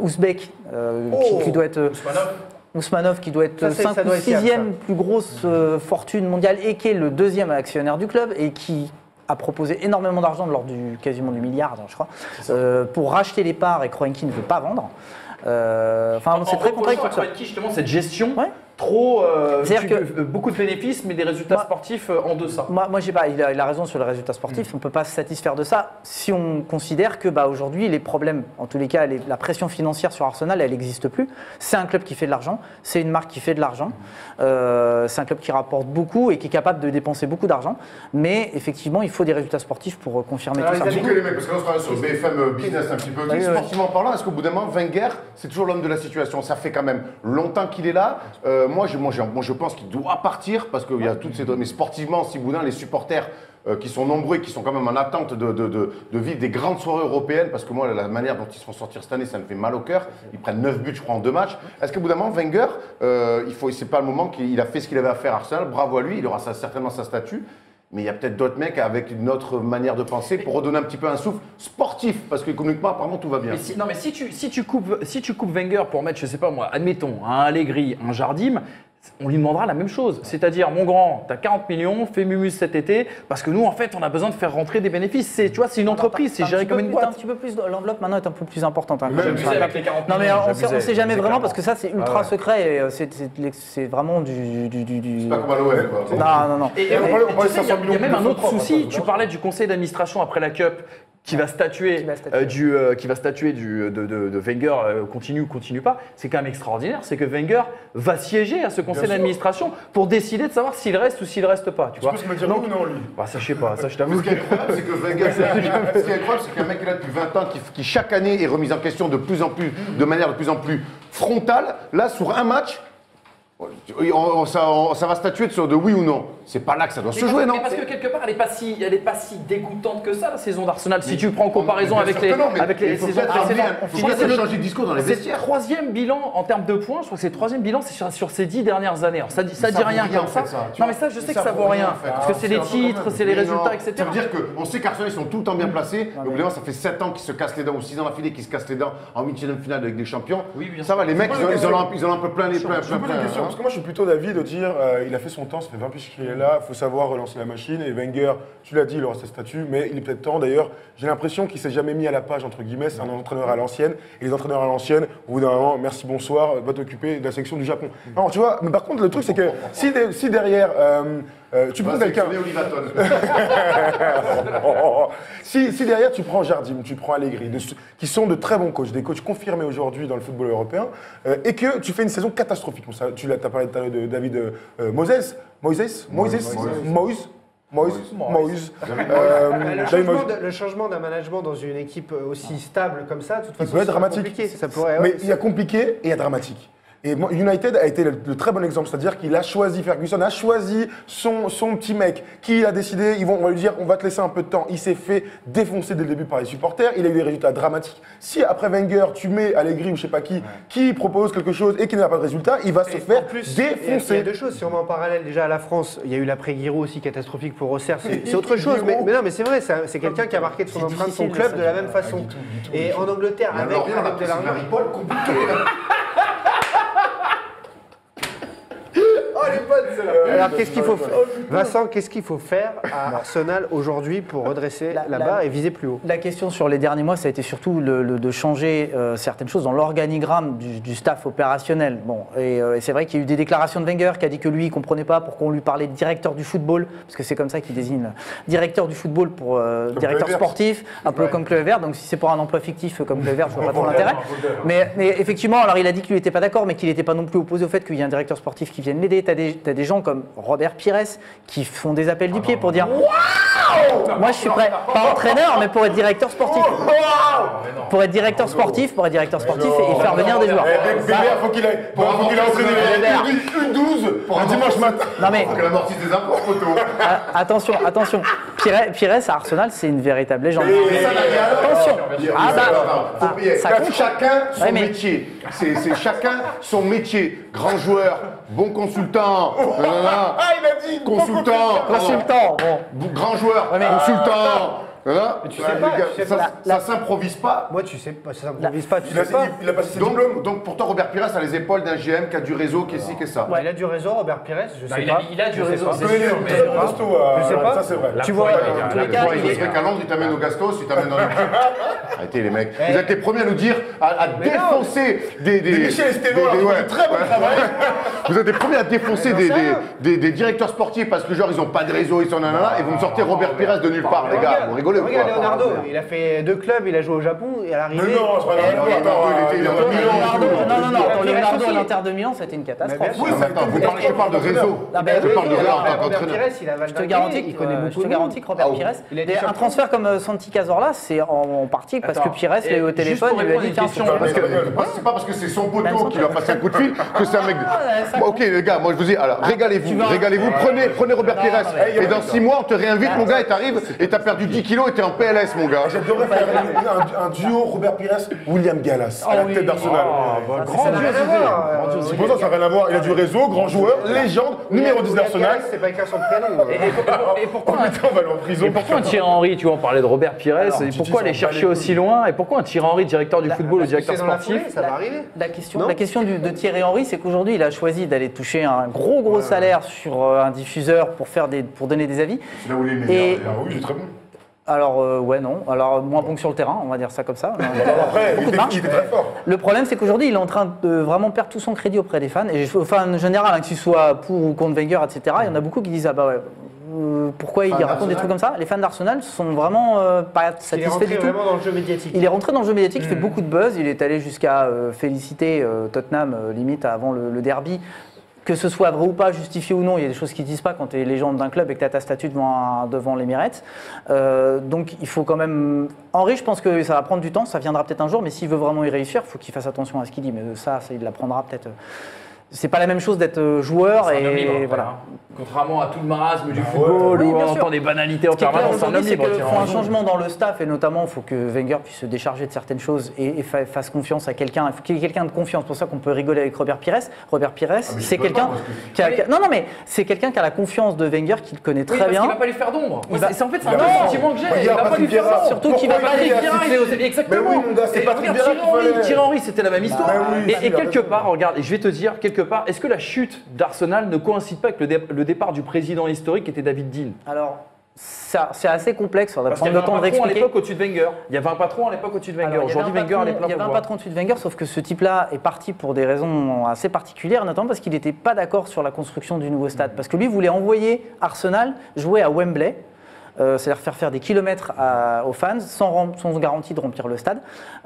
ouzbek qui doit être Ousmanov, qui doit être 5 ou 6e plus grosse fortune mondiale, et qui est le 2e actionnaire du club, et qui a proposé énormément d'argent de l'ordre quasiment du milliard, je crois, pour racheter les parts, et Kroenke ne veut pas vendre. C'est très contradictoire.
Kroenke, justement, cette gestion
Ouais.
trop
C'est-à-dire
beaucoup de bénéfices, mais des résultats sportifs en deçà.
Moi, je sais pas, il a raison sur les résultats sportifs, on ne peut pas se satisfaire de ça si on considère que aujourd'hui, les problèmes, en tous les cas, la pression financière sur Arsenal, elle n'existe plus. C'est un club qui fait de l'argent, c'est une marque qui fait de l'argent, c'est un club qui rapporte beaucoup et qui est capable de dépenser beaucoup d'argent, mais effectivement, il faut des résultats sportifs pour confirmer tout ça.
Les mecs, parce que là, on se travaille sur BFM Business un petit peu. Sportivement parlant, est-ce qu'au bout d'un moment, Wenger, c'est toujours l'homme de la situation? Ça fait quand même longtemps qu'il est là. Moi, je pense qu'il doit partir parce qu'il y a toutes ces données. Mais sportivement, si boudin, les supporters qui sont nombreux et qui sont quand même en attente de vivre des grandes soirées européennes, parce que moi, la manière dont ils se font sortir cette année, ça me fait mal au cœur. Ils prennent 9 buts, je crois, en 2 matchs. Est-ce qu'au bout d'un moment, Wenger, c'est pas le moment qu'il a fait ce qu'il avait à faire à Arsenal? Bravo à lui, il aura certainement sa statue. Mais il y a peut-être d'autres mecs avec une autre manière de penser pour redonner un petit peu un souffle sportif, parce qu'économiquement, apparemment, tout va bien.
Mais si tu coupes Wenger pour mettre, je sais pas moi, admettons, un Allegri, un Jardim, on lui demandera la même chose. C'est-à-dire, mon grand, tu as 40 millions, fais Mumus cet été, parce que nous, en fait, on a besoin de faire rentrer des bénéfices. C'est une entreprise, c'est géré comme une boîte.
Un petit peu plus, l'enveloppe maintenant est un peu plus importante.
Avec les 40
non, mais
millions,
on ne sait jamais vraiment, parce que ça, c'est ultra secret, et c'est vraiment du...
C'est pas comme à l'OM, quoi.
Non.
Et il y a même un autre souci. Tu parlais du conseil d'administration après la Cup, qui va statuer de Wenger continue pas. C'est quand même extraordinaire, c'est que Wenger va siéger à ce conseil d'administration pour décider de savoir s'il reste ou s'il reste pas. Tu vois.
Tu peux me dire oui ou non, lui?
Bah, ça je sais pas, ça je t'avoue.
Ce qui est incroyable, c'est que Wenger, c'est qu'un mec qui est là depuis 20 ans, qui chaque année est remis en question de manière de plus en plus frontale. Là, sur un match, ça va statuer de oui ou non. C'est pas là que ça doit se jouer, non?
Parce que quelque part, elle est pas si dégoûtante que ça, la saison d'Arsenal. Si tu prends en comparaison avec les saisons précédentes.
Il faut peut-être changer de discours dans les vestiaires.
C'est le 3e bilan en termes de points. Je crois que c'est le 3e bilan, c'est sur ces 10 dernières années. Alors ça dit rien comme ça. Non, mais ça, je sais que ça vaut rien. Parce que c'est les titres, c'est les résultats, etc.
Ça veut dire qu'on sait qu'Arsenal, ils sont tout le temps bien placés. Mais au bout d'un moment, ça fait 7 ans qu'ils se cassent les dents, ou 6 ans d'affilée qu'ils se cassent les dents en 8e finale avec des champions. Ça va, les mecs, ils ont un peu plein les plein.
Parce que moi, je suis plutôt d'avis de dire il a fait son temps, ça fait 20 piges qu'il est là, il faut savoir relancer la machine. Et Wenger, tu l'as dit, il aura sa statue, mais il est peut-être temps. D'ailleurs, j'ai l'impression qu'il s'est jamais mis à la page, entre guillemets. C'est un entraîneur à l'ancienne. Et les entraîneurs à l'ancienne, au bout d'un moment, merci, bonsoir, va t'occuper de la sélection du Japon. Non, tu vois, mais par contre, le truc, c'est que si derrière. Tu prends quelqu'un. Si derrière tu prends Jardim, tu prends Allegri, qui sont de très bons coachs, des coachs confirmés aujourd'hui dans le football européen, et que tu fais une saison catastrophique. Tu as parlé tout à l'heure de David Moïse.
Le changement d'un management dans une équipe aussi stable comme ça, de toute façon,
peut être dramatique.
compliqué. Ça pourrait,
mais il y a compliqué et il y a dramatique. Et United a été le très bon exemple, c'est-à-dire qu'il a choisi, Ferguson a choisi son petit mec, qui a décidé, on va lui dire, on va te laisser un peu de temps. Il s'est fait défoncer dès le début par les supporters, il a eu des résultats dramatiques. Si après Wenger, tu mets Allegri ou je sais pas qui propose quelque chose et qui n'a pas de résultat, il va se faire défoncer.
Il y a deux choses, si on met en parallèle déjà à la France, il y a eu l'après-Giroud aussi catastrophique pour Auxerre, c'est autre chose. Mais non, mais c'est vrai, c'est quelqu'un qui a marqué de son empreinte son club de la même façon. Et en Angleterre, avec de l'argent.
Marie-Paul compliqué.
Oh les potes, c'est là. Alors qu'est-ce qu'il faut faire Vincent, qu'est-ce qu'il faut faire à Arsenal aujourd'hui pour redresser là-bas et viser plus haut?
La question sur les derniers mois, ça a été surtout de changer certaines choses dans l'organigramme du staff opérationnel. Bon, et c'est vrai qu'il y a eu des déclarations de Wenger qui a dit que lui, il ne comprenait pas pourquoi on lui parlait de directeur du football, parce que c'est comme ça qu'il désigne directeur du football pour directeur sportif, un peu comme Kluivert. Donc si c'est pour un emploi fictif comme Kluivert, je ne vois pas trop l'intérêt. Mais effectivement, alors il a dit qu'il n'était pas d'accord, mais qu'il n'était pas non plus opposé au fait qu'il y ait un directeur sportif qui vienne l'aider. T'as des gens comme Robert Pires qui font des appels du pied pour dire wow, moi je suis prêt, pas entraîneur, mais pour être directeur sportif. Pour être directeur sportif, et faire venir des joueurs.
Bébert, faut qu'il ait entraîné une 12 pour un dimanche matin.
Non mais
Faut qu'elle amortisse des impôts, photo.
attention. Pires à Arsenal, c'est une véritable légende. Attention. Ça compte.
Chacun son métier. C'est chacun son métier. Grand joueur, bon consultant.
Il a dit
Consultant. Bon.
Grand joueur, consultant. Ça s'improvise pas.
Moi, tu sais pas, ça s'improvise pas, tu sais pas.
Il a passé ses diplômes.
Donc pour toi, Robert Pires a les épaules d'un GM qui a du réseau, qui est ci, qui est ça.
Il a du réseau, Robert Pires, je sais pas.
Il a du réseau, c'est
Il est
sûr.
très bon resto,
Je sais pas.
ça c'est vrai.
Tu vois,
en tous les cas,
Il est qu'à Londres, il t'amène au Gastos, il t'amène dans les... Arrêtez les mecs. Vous êtes les premiers à nous dire, à défoncer des
Michel Esteban, très bon travail.
Vous êtes les premiers à défoncer des directeurs sportifs parce que les joueurs ils ont pas de réseau, ils sont nanana, et vous me sortez Robert Pires de nulle part, les gars. Vous rigolez ou
Regarde
quoi?
Leonardo, il a fait 2 clubs, il a joué au Japon et à l'arrivée.
Mais non, c'est pas
Pour Leonardo à l'Inter de Milan, c'était une catastrophe.
Je parle de réseau. Je parle de réseau en tant qu'entraîneur.
Je te garantis que Robert Pires, un transfert comme Santi Cazorla, c'est en partie parce que Pires est au téléphone et lui a dit tiens,
C'est pas parce que c'est son poteau qui lui a passé un coup de fil que c'est un mec. Ok les gars, moi je vous dis, alors régalez-vous, prenez Robert Pires. Et dans 6 mois, on te réinvite mon gars et t'arrives et t'as perdu 10 kilos et t'es en PLS mon gars.
J'adorerais faire un duo Robert Pires, William Gallas à la tête d'Arsenal.
Grand Dieu.
C'est pour ça que ça n'a rien à voir. Il a du réseau, grand joueur, légende, numéro 10 d'Arsenal.
C'est pas qu'un son prénom.
Et pourquoi
On va aller en prison.
Et pourquoi un Thierry Henry, tu vois, on parlait de Robert Pires, et pourquoi aller chercher aussi loin? Et pourquoi un Thierry Henry, directeur du football ou directeur sportif?
Ça va arriver.
La question de Thierry Henry, c'est qu'aujourd'hui, il a choisi d'aller toucher un gros salaire sur un diffuseur pour donner des avis.
C'est là où il est meilleur. Oui, il est très bon.
Alors, non. Alors, moins bon que sur le terrain, on va dire ça comme ça.
Après, il était très fort.
Le problème, c'est qu'aujourd'hui, il est en train de vraiment perdre tout son crédit auprès des fans. Et aux fans en général, que ce soit pour ou contre Wenger, etc., il y en a beaucoup qui disent ah bah ouais. Pourquoi il raconte des trucs comme ça? Les fans d'Arsenal sont vraiment pas satisfaits du tout.
Il est rentré vraiment dans le jeu médiatique.
Il est rentré dans le jeu médiatique, il fait beaucoup de buzz. Il est allé jusqu'à féliciter Tottenham, limite avant le derby. Que ce soit vrai ou pas, justifié ou non, il y a des choses qui ne disent pas quand tu es légende d'un club et que tu as ta statue devant l'Emirates. Donc il faut quand même... Henry, je pense que ça va prendre du temps, ça viendra peut-être un jour, mais s'il veut vraiment y réussir, il faut qu'il fasse attention à ce qu'il dit. Mais ça il l'apprendra peut-être... C'est pas la même chose d'être joueur et voilà.
Contrairement à tout le marasme du football où on entend des banalités en permanence, c'est un homme libre.
Il faut un changement dans le staff et notamment il faut que Wenger puisse se décharger de certaines choses et fasse confiance à quelqu'un. Il faut qu'il y ait quelqu'un de confiance. C'est pour ça qu'on peut rigoler avec Robert Pires. Robert Pires, c'est quelqu'un qui a c'est quelqu'un qui a la confiance de Wenger, qu'il connaît très bien.
Il va pas lui faire d'ombre. En fait, c'est un sentiment que j'ai.
Il va pas lui faire ça.
Surtout qu'il va pas lui faire.
Exactement. Thierry Henry, c'était la même histoire. Et quelque part, regarde, et je vais te dire quelque part, est-ce que la chute d'Arsenal ne coïncide pas avec le départ du président historique qui était David Dean?
Alors, c'est assez complexe, on va prendre le temps de
réexpliquer.
réexpliquer.
À l'époque au-dessus de Wenger. Il y avait un patron à l'époque au-dessus de Wenger. Aujourd'hui, Wenger n'est pas.
Il y avait un patron au-dessus de Wenger, sauf que ce type-là est parti pour des raisons assez particulières, notamment parce qu'il n'était pas d'accord sur la construction du nouveau stade. Parce que lui voulait envoyer Arsenal jouer à Wembley. C'est-à-dire faire des kilomètres aux fans sans garantie de remplir le stade.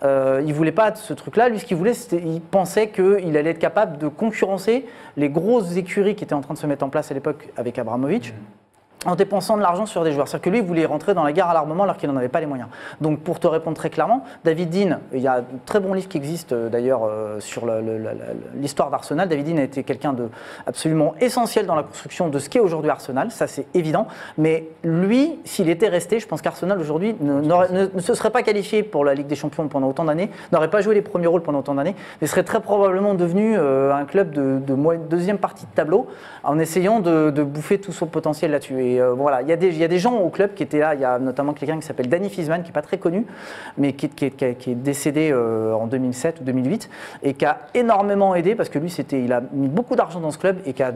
Il ne voulait pas de ce truc-là. Lui, ce qu'il voulait, il pensait qu'il allait être capable de concurrencer les grosses écuries qui étaient en train de se mettre en place à l'époque avec Abramovich. en dépensant de l'argent sur des joueurs. C'est-à-dire que lui, il voulait rentrer dans la guerre à l'armement alors qu'il n'en avait pas les moyens. Donc pour te répondre très clairement, David Dein, il y a un très bon livre qui existe d'ailleurs sur l'histoire d'Arsenal. David Dein a été quelqu'un de absolument essentiel dans la construction de ce qu'est aujourd'hui Arsenal, ça c'est évident. Mais lui, s'il était resté, je pense qu'Arsenal aujourd'hui ne se serait pas qualifié pour la Ligue des Champions pendant autant d'années, n'aurait pas joué les premiers rôles pendant autant d'années, mais serait très probablement devenu un club de deuxième partie de tableau en essayant de bouffer tout son potentiel là-dessus. Et voilà, il y a des gens au club qui étaient là, il y a notamment quelqu'un qui s'appelle Danny Fiszman, qui n'est pas très connu, mais qui est décédé en 2007 ou 2008, et qui a énormément aidé, parce que lui, il a mis beaucoup d'argent dans ce club, et qui a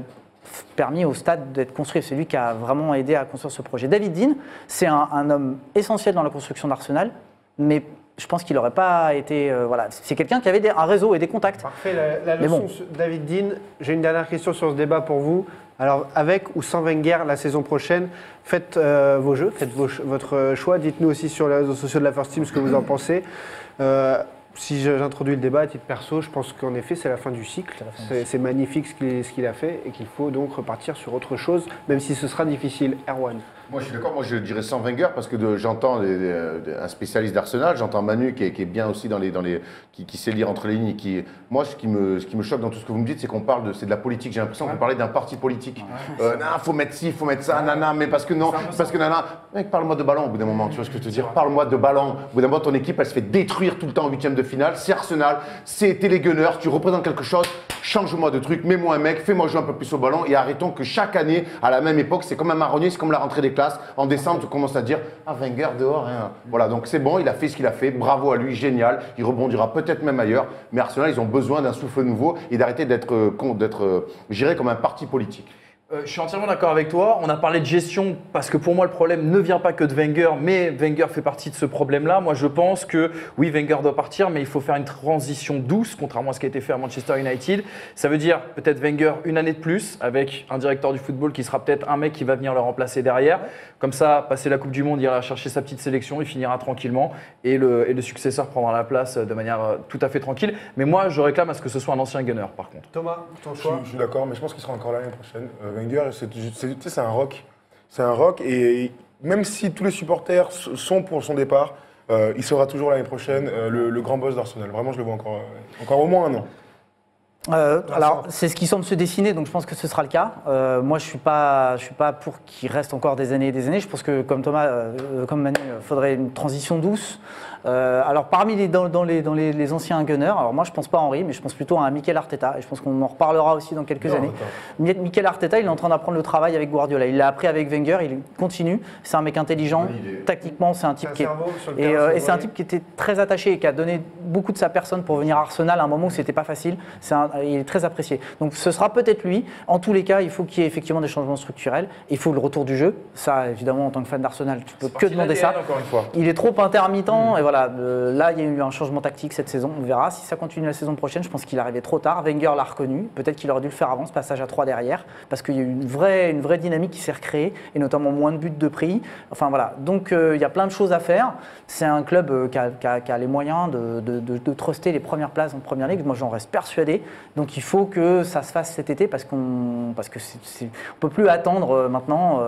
permis au stade d'être construit. C'est lui qui a vraiment aidé à construire ce projet. David Dein, c'est un homme essentiel dans la construction d'Arsenal, mais je pense qu'il n'aurait pas été... voilà. C'est quelqu'un qui avait un réseau et des contacts.
Parfait, la leçon, David Dein. J'ai une dernière question sur ce débat pour vous. Alors, avec ou sans Wenger la saison prochaine, faites vos jeux, faites votre choix. Dites-nous aussi sur les réseaux sociaux de la First Team ce que vous en pensez. Si j'introduis le débat à titre perso, je pense qu'en effet, c'est la fin du cycle. C'est magnifique ce qu'il a fait et qu'il faut donc repartir sur autre chose, même si ce sera difficile. Erwan.
Moi, je suis d'accord. Moi, je dirais sans Wenger parce que j'entends un spécialiste d'Arsenal, j'entends Manu qui est bien aussi qui sait lire entre les lignes. Moi, ce qui me choque dans tout ce que vous me dites, c'est qu'on parle c'est de la politique. J'ai l'impression qu'on parlait d'un parti politique. Non, faut mettre ci, faut mettre ça, nana, mais parce que non, parce que nana. Mec, parle-moi de ballon au bout d'un moment. Tu vois ce que je veux te dire? Parle-moi de ballon. Au bout d'un moment, ton équipe, elle se fait détruire tout le temps en huitième de finale. C'est Arsenal, c'était les Gunners. Tu représentes quelque chose. Change-moi de truc, mets-moi un mec, fais-moi jouer un peu plus au ballon et arrêtons que chaque année, à la même époque, c'est comme un marronnier, c'est comme la rentrée des classes. En décembre, tu commences à dire « Ah, Wenger dehors, hein. » Voilà, donc c'est bon, il a fait ce qu'il a fait, bravo à lui, génial. Il rebondira peut-être même ailleurs, mais Arsenal, ils ont besoin d'un souffle nouveau et d'arrêter d'être géré comme un parti politique.
Je suis entièrement d'accord avec toi. On a parlé de gestion parce que pour moi, le problème ne vient pas que de Wenger, mais Wenger fait partie de ce problème-là. Moi, je pense que oui, Wenger doit partir, mais il faut faire une transition douce, contrairement à ce qui a été fait à Manchester United. Ça veut dire peut-être Wenger une année de plus avec un directeur du football qui sera peut-être un mec qui va venir le remplacer derrière. Comme ça, passer la Coupe du Monde, il ira chercher sa petite sélection, il finira tranquillement et le successeur prendra la place de manière tout à fait tranquille. Mais moi, je réclame à ce que ce soit un ancien Gunner, par contre.
Thomas, ton choix?
Je suis d'accord, mais je pense qu'il sera encore là l'année prochaine. Wenger, c'est un rock. C'est un rock et même si tous les supporters sont pour son départ, il sera toujours l'année prochaine le grand boss d'Arsenal. Vraiment, je le vois encore au moins un an.
Alors, c'est ce qui semble se dessiner, donc je pense que ce sera le cas. Moi, je suis pas pour qu'il reste encore des années et des années. Je pense que, comme Thomas, comme Manu, il faudrait une transition douce. Alors, parmi les anciens Gunners, alors moi, je pense pas à Henry, mais je pense plutôt à un Mikel Arteta. Et je pense qu'on en reparlera aussi dans quelques années. Mikel Arteta, il est en train d'apprendre le travail avec Guardiola. Il l'a appris avec Wenger, il continue. C'est un mec intelligent. Tactiquement, c'est un type qui c'est un type qui était très attaché et qui a donné beaucoup de sa personne pour venir à Arsenal à un moment où c'était pas facile. Il est très apprécié. Donc ce sera peut-être lui. En tous les cas, il faut qu'il y ait effectivement des changements structurels. Il faut le retour du jeu. Ça, évidemment, en tant que fan d'Arsenal, tu peux que demander ça.
Encore une fois.
Il est trop intermittent. Et voilà, là, il y a eu un changement tactique cette saison. On verra. Si ça continue la saison prochaine, je pense qu'il est arrivé trop tard. Wenger l'a reconnu. Peut-être qu'il aurait dû le faire avant, ce passage à 3 derrière. Parce qu'il y a eu une vraie dynamique qui s'est recréée. Et notamment moins de buts de prix. Enfin voilà. Donc il y a plein de choses à faire. C'est un club qui a les moyens de truster les premières places en Première Ligue. Moi, j'en reste persuadé. Donc il faut que ça se fasse cet été parce que on peut plus attendre maintenant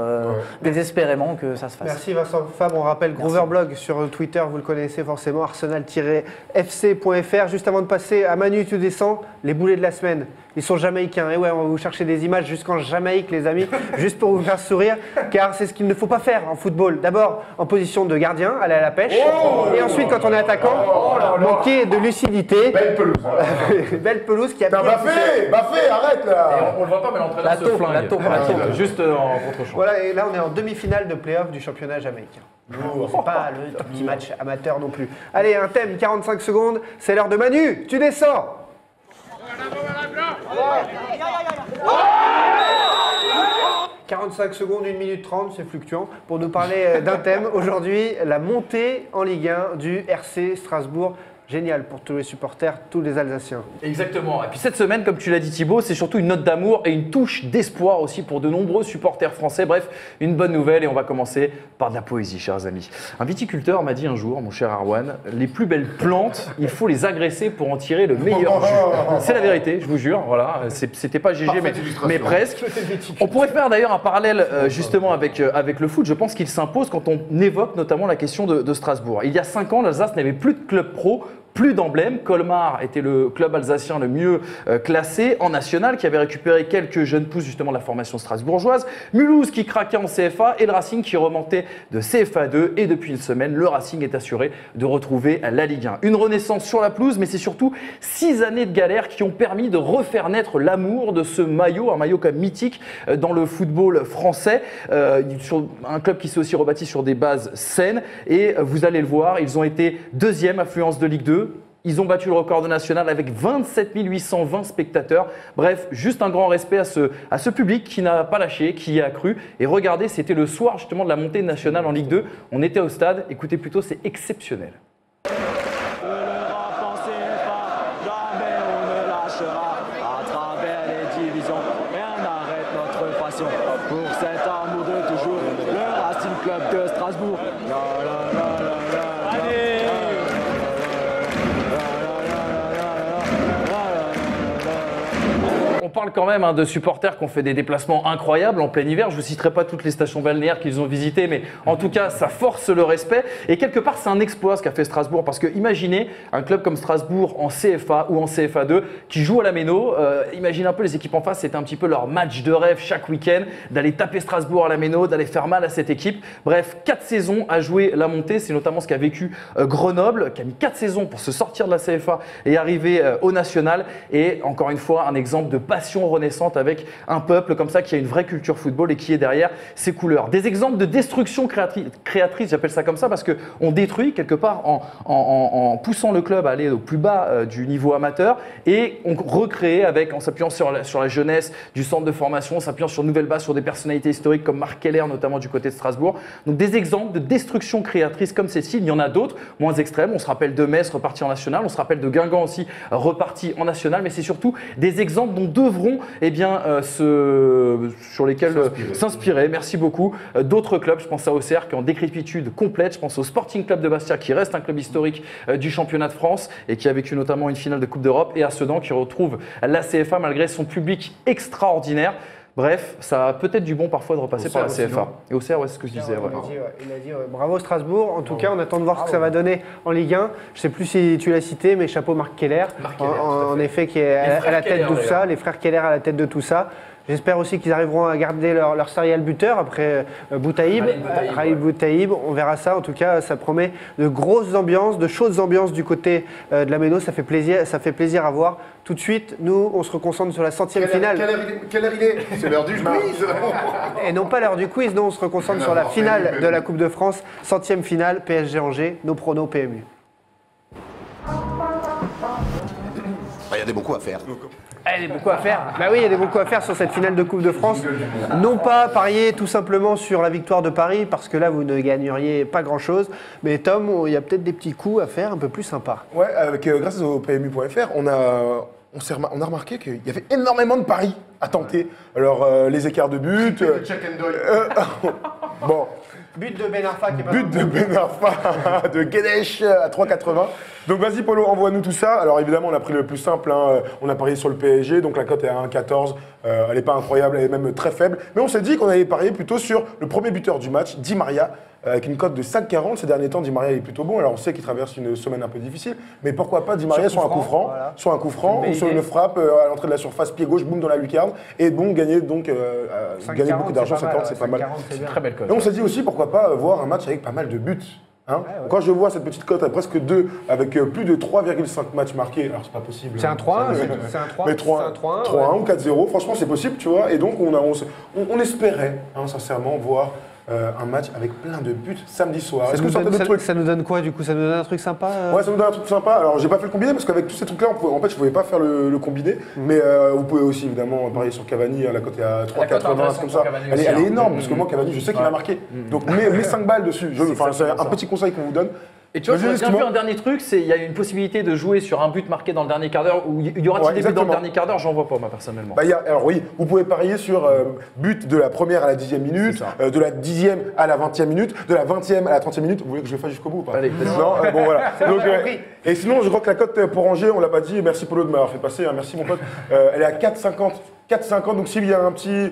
désespérément que ça se fasse.
Merci Vincent Fabre. On rappelle Groverblog sur Twitter, vous le connaissez forcément, arsenal-fc.fr. Juste avant de passer à Manu, tu descends, les boulets de la semaine. Ils sont jamaïcains. Et ouais, on va vous chercher des images jusqu'en Jamaïque, les amis, juste pour vous faire sourire, car c'est ce qu'il ne faut pas faire en football. D'abord, en position de gardien, aller à la pêche. Et ensuite, quand on est attaquant, manquer de lucidité.
Belle pelouse.
Belle pelouse qui a
T'as baffé, arrête là.
On le voit pas, mais l'entraîneur se flingue.
la taupe.
Juste en contre-champ.
Voilà, et là, on est en demi-finale de play-off du championnat jamaïcain. C'est pas le petit match amateur non plus. Allez, un thème, 45 secondes, c'est l'heure de Manu, tu descends. 45 secondes, 1 minute 30, c'est fluctuant, pour nous parler d'un thème. Aujourd'hui, la montée en Ligue 1 du RC Strasbourg. génial pour tous les supporters, tous les Alsaciens.
Exactement. Et puis cette semaine, comme tu l'as dit Thibaut, c'est surtout une note d'amour et une touche d'espoir aussi pour de nombreux supporters français. Bref, une bonne nouvelle et on va commencer par de la poésie, chers amis. Un viticulteur m'a dit un jour, mon cher Arwan, les plus belles plantes, il faut les agresser pour en tirer le meilleur jus. C'est la vérité, je vous jure. Voilà, c'était pas GG, mais presque. On pourrait faire d'ailleurs un parallèle justement avec le foot. Je pense qu'il s'impose quand on évoque notamment la question de Strasbourg. Il y a 5 ans, l'Alsace n'avait plus de club pro, plus d'emblème. Colmar était le club alsacien le mieux classé en national, qui avait récupéré quelques jeunes pousses justement de la formation strasbourgeoise. Mulhouse qui craquait en CFA et le Racing qui remontait de CFA 2. Et depuis une semaine, le Racing est assuré de retrouver la Ligue 1. Une renaissance sur la pelouse, mais c'est surtout 6 années de galère qui ont permis de refaire naître l'amour de ce maillot, un maillot comme mythique dans le football français. Sur un club qui s'est aussi rebâti sur des bases saines. Et vous allez le voir, ils ont été deuxième affluence de Ligue 2. Ils ont battu le record de national avec 27 820 spectateurs. Bref, juste un grand respect à ce public qui n'a pas lâché, qui y a cru. Et regardez, c'était le soir justement de la montée nationale en Ligue 2. On était au stade. Écoutez plutôt, c'est exceptionnel.
Pour cet amour de toujours, le Racing Club de Strasbourg.
On parle quand même de supporters qui ont fait des déplacements incroyables en plein hiver. Je ne vous citerai pas toutes les stations balnéaires qu'ils ont visitées, mais en tout cas, ça force le respect. Et quelque part, c'est un exploit ce qu'a fait Strasbourg. Parce que imaginez un club comme Strasbourg en CFA ou en CFA 2 qui joue à la Méno. Imaginez un peu les équipes en face, c'était un petit peu leur match de rêve chaque week-end, d'aller taper Strasbourg à la Méno, d'aller faire mal à cette équipe. Bref, 4 saisons à jouer la montée. C'est notamment ce qu'a vécu Grenoble, qui a mis 4 saisons pour se sortir de la CFA et arriver au national. Et encore une fois, un exemple de passion renaissante avec un peuple comme ça qui a une vraie culture football et qui est derrière ses couleurs. Des exemples de destruction créatrice, j'appelle ça comme ça parce qu'on détruit quelque part en poussant le club à aller au plus bas du niveau amateur et on recrée en s'appuyant sur la jeunesse du centre de formation, en s'appuyant sur nouvelle base, sur des personnalités historiques comme Marc Keller notamment du côté de Strasbourg. Donc des exemples de destruction créatrice comme celle-ci, il y en a d'autres, moins extrêmes. On se rappelle de Metz reparti en national, on se rappelle de Guingamp aussi reparti en national, mais c'est surtout des exemples dont devront sur lesquels s'inspirer. Merci beaucoup. D'autres clubs, je pense à Auxerre qui est en décrépitude complète. Je pense au Sporting Club de Bastia qui reste un club historique du championnat de France et qui a vécu notamment une finale de Coupe d'Europe, et à Sedan qui retrouve la CFA malgré son public extraordinaire. Bref, ça a peut-être du bon parfois de repasser par la CFA. Et Auxerre, ouais, c'est ce que je disais. Ouais.
Il a dit bravo Strasbourg. En tout cas, on attend de voir ce que ça va donner en Ligue 1. Je ne sais plus si tu l'as cité, mais chapeau Marc Keller. En effet, qui est à la tête de tout ça. Les frères Keller à la tête de tout ça. J'espère aussi qu'ils arriveront à garder leur serial buteur après Boutaïb, Khalil Boutaïb. On verra ça. En tout cas, ça promet de grosses ambiances, de chaudes ambiances du côté de la Méno. Ça fait plaisir à voir. Tout de suite, nous, on se reconcentre sur la 100e finale.
Quelle heure il est? C'est l'heure du quiz.
Et non pas l'heure du quiz, non, on se reconcentre sur la finale de la Coupe de France. 100e finale, PSG Angers, nos pronos PMU.
Il y a des beaucoup à faire.
Il y a beaucoup à faire. Bah oui, il y a beaucoup à faire sur cette finale de Coupe de France. Non pas parier tout simplement sur la victoire de Paris, parce que là, vous ne gagneriez pas grand-chose. Mais Tom, il y a peut-être des petits coups à faire un peu plus sympas.
Ouais, grâce au PMU.fr, on a remarqué qu'il y avait énormément de paris à tenter. Alors, les écarts de but... Bon...
But de Ben Arfa qui est pas
But de Ben Arfa, de Guedesh à 3,80. Donc vas-y Polo, envoie-nous tout ça. Alors évidemment, on a pris le plus simple, on a parié sur le PSG, donc la cote est à 1,14. Elle n'est pas incroyable, elle est même très faible. Mais on s'est dit qu'on allait parier plutôt sur le premier buteur du match, Di Maria, avec une cote de 5,40. Ces derniers temps, Di Maria est plutôt bon. Alors on sait qu'il traverse une semaine un peu difficile, mais pourquoi pas Di Maria sur un coup franc, voilà. Sur un coup franc ou sur une frappe à l'entrée de la surface, pied gauche, boum dans la lucarne, et bon, gagner beaucoup d'argent, 5,40, c'est pas mal.
C'est une très belle cote.
Et on s'est dit aussi pourquoi pas voir un match avec pas mal de buts. Hein, ouais. Quand je vois cette petite cote à presque 2 avec plus de 3,5 matchs marqués, alors c'est pas possible.
C'est un 3-1, c'est un 3-1
ou 4-0, franchement c'est possible, tu vois. Et donc on espérait, sincèrement, voir un match avec plein de buts samedi soir.
Est-ce que ça nous donne quoi du coup? Ça nous donne un truc sympa
Ouais, ça nous donne un truc sympa. Alors j'ai pas fait le combiné parce qu'avec tous ces trucs-là, en fait, je pouvais pas faire le combiné. Mais vous pouvez aussi évidemment parier sur Cavani. La cote est à 3,80, comme ça. Elle est énorme parce que moi, Cavani, je sais qu'il a marqué. Donc mets 5 balles dessus. C'est un petit conseil qu'on vous donne.
Et tu vois,
Vas-y,
j'ai bien vu
excuse-moi.
un dernier truc, c'est il y a une possibilité de jouer sur un but marqué dans le dernier quart d'heure, ou il y aura-t-il
Ouais,
des buts dans le
exactement.
dernier quart d'heure, j'en vois pas moi personnellement.
Bah, alors oui, vous pouvez parier sur but de la première à la 10e minute, de la 10e à la 20e minute, de la 20e à la 30e minute. Vous voulez que je le fasse jusqu'au bout ou pas?
Allez, vas-y.
Non, bon voilà. Donc,
j'ai compris.
et sinon, je crois que la cote pour Angers, on l'a pas dit, merci Polo de m'avoir fait passer, hein, merci mon pote, elle est à 4,50. 4,50, donc s'il y a un petit...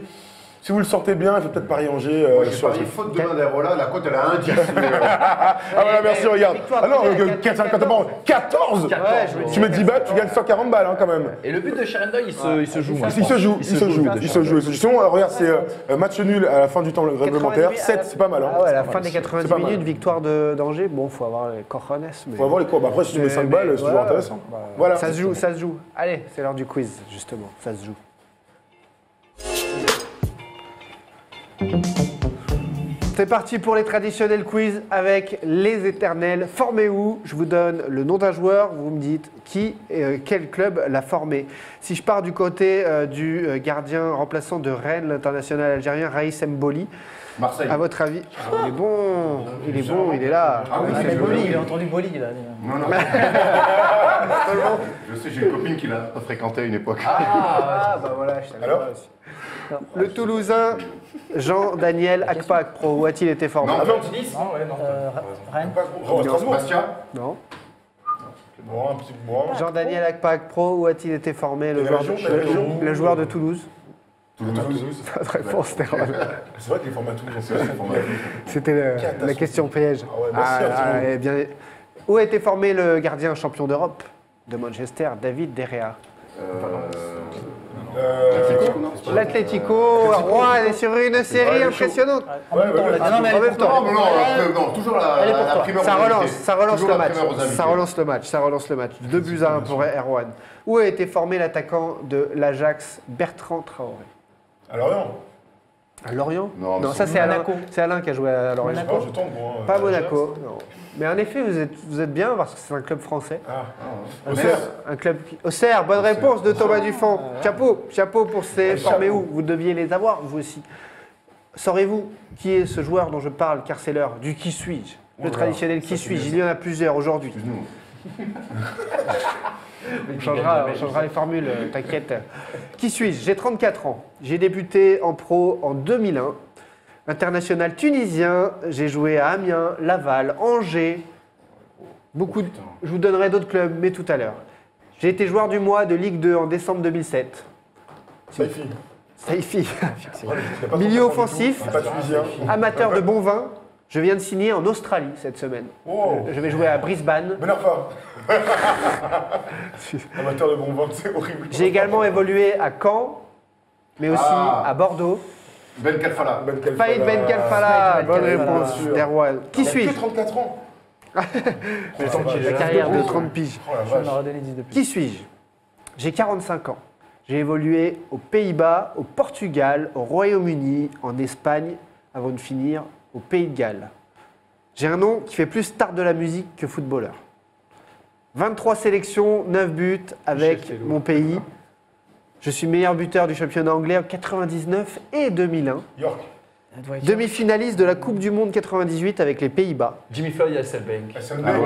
Si vous le sortez bien, il faut peut-être parier Angers
J'ai
sur le
parié
truc.
faute de main d'Areola, la cote elle a 1,10.
Ah voilà, merci, regarde.
victoire
Ah non,
d'Angers,
4,50, bon, 14
Ouais, je me dis
Tu mets 10 balles, tu gagnes 140 balles hein, quand même.
Et le but de Sherendeuil, il se joue. moi, je
Il se
pense.
joue, il se joue. Sinon, regarde, c'est match nul à la fin du temps réglementaire.
90,
7, c'est pas mal. Hein.
Ah ouais, à la fin des 90
pas mal.
minutes, victoire d'Angers. Bon, faut avoir les cojones. Mais...
Faut avoir les cours. Bah, après, si tu mets 5 balles, c'est toujours
voilà.
intéressant. Voilà.
Ça se joue, ça se joue. Allez, c'est l'heure du quiz, justement. Ça se joue. C'est parti pour les traditionnels quiz avec les éternels. Formez-vous. Je vous donne le nom d'un joueur. Vous me dites qui et quel club l'a formé. Si je pars du côté du gardien remplaçant de Rennes, l'international algérien Raïs Mboli,
Marseille.
à votre avis, il est bon, il est bon, il est là.
Ah oui,
Ah, mais
je-
Boli, il a entendu Boli là.
Non, non. Je sais, j'ai une copine qui l'a fréquenté à une époque.
Ah bah voilà, je savais
Alors
pas aussi. Le Toulousain Jean-Daniel Akpa-Akpro, où a-t-il été formé?
Non,
Nice Non, ouais, non.
Rennes.
Oh, Strasbourg.
Bastia.
Non.
Bon, un petit bon.
Jean-Daniel Akpa-Akpro, où a-t il été formé, le
La
joueur,
région, la région.
le joueur de Toulouse?
Toulouse.
Votre réponse, c'était Roland.
C'est vrai que les formats Toulouse,
C'était la question piège.
Ah ouais, merci, un petit mot.
eh bien, où a été formé le gardien champion d'Europe de Manchester, David De Gea? L'Atlético, Rouen, elle est sur une série
Ouais,
impressionnante.
Ouais,
Ah non, mais elle
En
est
même
pour toi.
temps.
Non, mais non, toujours la primeur
Ça
aux
relance,
invités.
ça relance
Toujours
le
la
match.
primeur aux invités.
Ça relance le match, ça relance le match. 2-1 pour Erwan. Où a été formé l'attaquant de l'Ajax, Bertrand Traoré?
Alors non.
À Lorient?
Non, mais
ça c'est Alain.
Monaco.
C'est Alain qui a joué à Lorient.
Oh, je tente, bon.
Pas Monaco, non. Mais en effet, vous êtes bien parce que c'est un club français.
Auxerre.
Un club Auxerre, bonne réponse de Thomas Dufont. Chapeau pour ces formés où vous deviez les avoir, vous aussi. Saurez-vous qui est ce joueur dont je parle, car c'est l'heure du qui suis-je? Le traditionnel qui suis-je, il y en a plusieurs aujourd'hui. On changera les formules, t'inquiète. Qui suis-je? J'ai 34 ans. J'ai débuté en pro en 2001. International tunisien, j'ai joué à Amiens, Laval, Angers. Je vous donnerai d'autres clubs, mais tout à l'heure. J'ai été joueur du mois de Ligue 2 en décembre 2007.
Saifi.
Saifi.
Pas
Milieu
trop
offensif,
Pas tunisien.
amateur de bon vin. Je viens de signer en Australie cette semaine.
Oh.
Je vais jouer à Brisbane.
Ben Arfa. Amateur de bon vin, c'est horrible.
J'ai également évolué à Caen, mais aussi
Ah.
à Bordeaux.
Ben Kalfala.
Ben Kalfala.
Faïd Ben Kalfala,
Faïd Ben
bonne
Kalfala,
réponse
sûr.
d'Erwan. Qui
Il a que
suis-je?
34 ans.
La carrière de 30 piges.
Oh la
Je
vache.
m'en redonner 10 de plus.
Qui suis-je? J'ai 45 ans. J'ai évolué aux Pays-Bas, au Portugal, au Royaume-Uni, en Espagne, avant de finir au Pays de Galles. J'ai un nom qui fait plus star de la musique que footballeur. 23 sélections, 9 buts avec mon pays. Je suis meilleur buteur du championnat anglais en 99 et 2001.
York.
Demi-finaliste de la Coupe du Monde 98 avec les Pays-Bas.
Jimmy Floyd à Selbank.
SNB.
Ah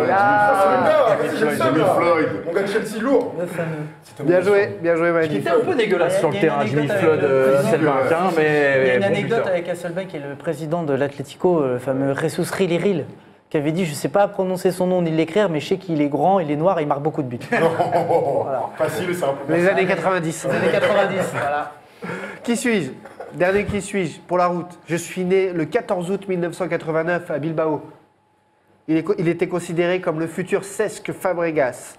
ouais,
Jimmy
Jimmy Floyd.
Mon gars de Chelsea, lourd.
Le fameux.
C'était
Bien
mon
joué, bien joué
Il
Manu.
était un peu dégueulasse sur le
Il y a une
terrain, Jimmy
anecdote
Floyd
avec le
à
président.
Selbank, hein,
Il y a
mais
une
bon
anecdote
buteur.
avec Hasselbank qui est le président de l'Atlético, le fameux Jesus Riliril, qui avait dit je ne sais pas prononcer son nom ni l'écrire, mais je sais qu'il est grand, il est noir, et il marque beaucoup de buts.
Facile et simple.
Les années 90.
Les années 90, voilà.
Qui suis-je? Dernier qui suis-je pour la route. Je suis né le 14 août 1989 à Bilbao. Il était considéré comme le futur Cesc Fabregas.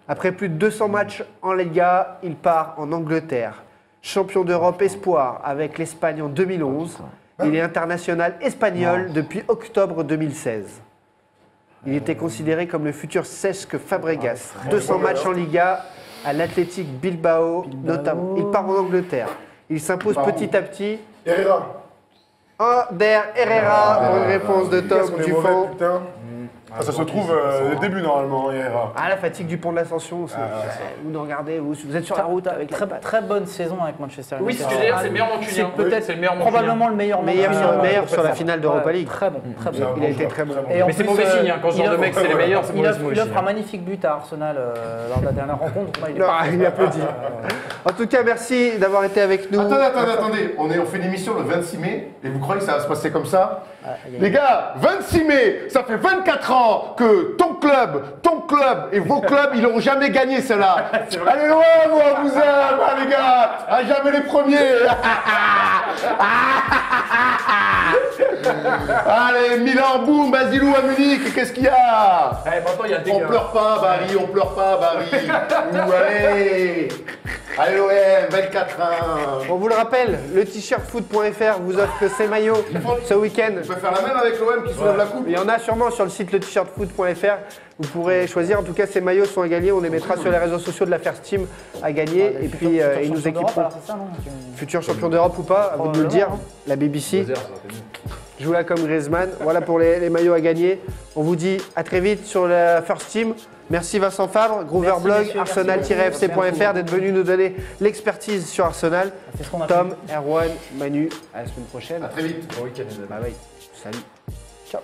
Après plus de 200 matchs en Liga, il part en Angleterre. Champion d'Europe espoir avec l'Espagne en 2011. Il est international espagnol depuis octobre 2016. Il était considéré comme le futur Cesc Fabregas. 200 matchs en Liga à l'Athletic Bilbao, notamment. Il part en Angleterre. Il s'impose petit à petit.
Herrera.
Ander Herrera, bonne réponse de
Qu'est-ce
Tom
qu'on est
Dufont.
mauvais, putain. Ça se trouve le début normalement, Herrera.
Ah, la fatigue du pont de l'Ascension, vous nous regardez, vous êtes sur la route avec la
Très bonne saison avec Manchester United.
Oui, c'est d'ailleurs, c'est le meilleur mancunien.
Peut-être
c'est le meilleur
probablement le meilleur
meilleur sur la finale d'Europa League.
Très bon.
Il a été très bon.
Et en
Mais c'est
plus,
mauvais signe, quand ce genre de mec, c'est les meilleurs, c'est mauvais
il offre un magnifique but à Arsenal lors de la dernière rencontre.
Il applaudit. En tout cas, merci d'avoir été avec nous.
Attendez. On fait une émission le 26 mai et vous croyez que ça va se passer comme ça? Les gars, 26 mai, ça fait 24 ans que ton club et vos clubs, ils n'ont jamais gagné celle-là. Allez loin, moi, vous aime, les gars. À jamais les premiers. Allez, Milan, boum, Basilou à Munich, qu'est-ce qu'il y a? On pleure pas, Barry, Allez, l'OM, 24 ans.
On vous le rappelle, le t-shirt foot.fr vous offre ces maillots ce week-end.
On peut faire la même avec l'OM qui soulève la coupe.
Il y en a sûrement sur le site le t-shirt foot.fr. Vous pourrez choisir. En tout cas, ces maillots sont à gagner. On les mettra sur les réseaux sociaux de la First Team à gagner. Et puis, ils nous équiperont. Futur champion d'Europe ou pas, à vous de nous le dire. La BBC. Jouez comme Griezmann. Voilà pour les maillots à gagner. On vous dit à très vite sur la First Team. Merci Vincent Fabre, Grooverblog, Arsenal-FC.fr d'être venu nous donner l'expertise sur Arsenal. Tom, Erwan, Manu, à la semaine prochaine.
À très vite.
Bon week-end.
Bye bye. Salut. Ciao.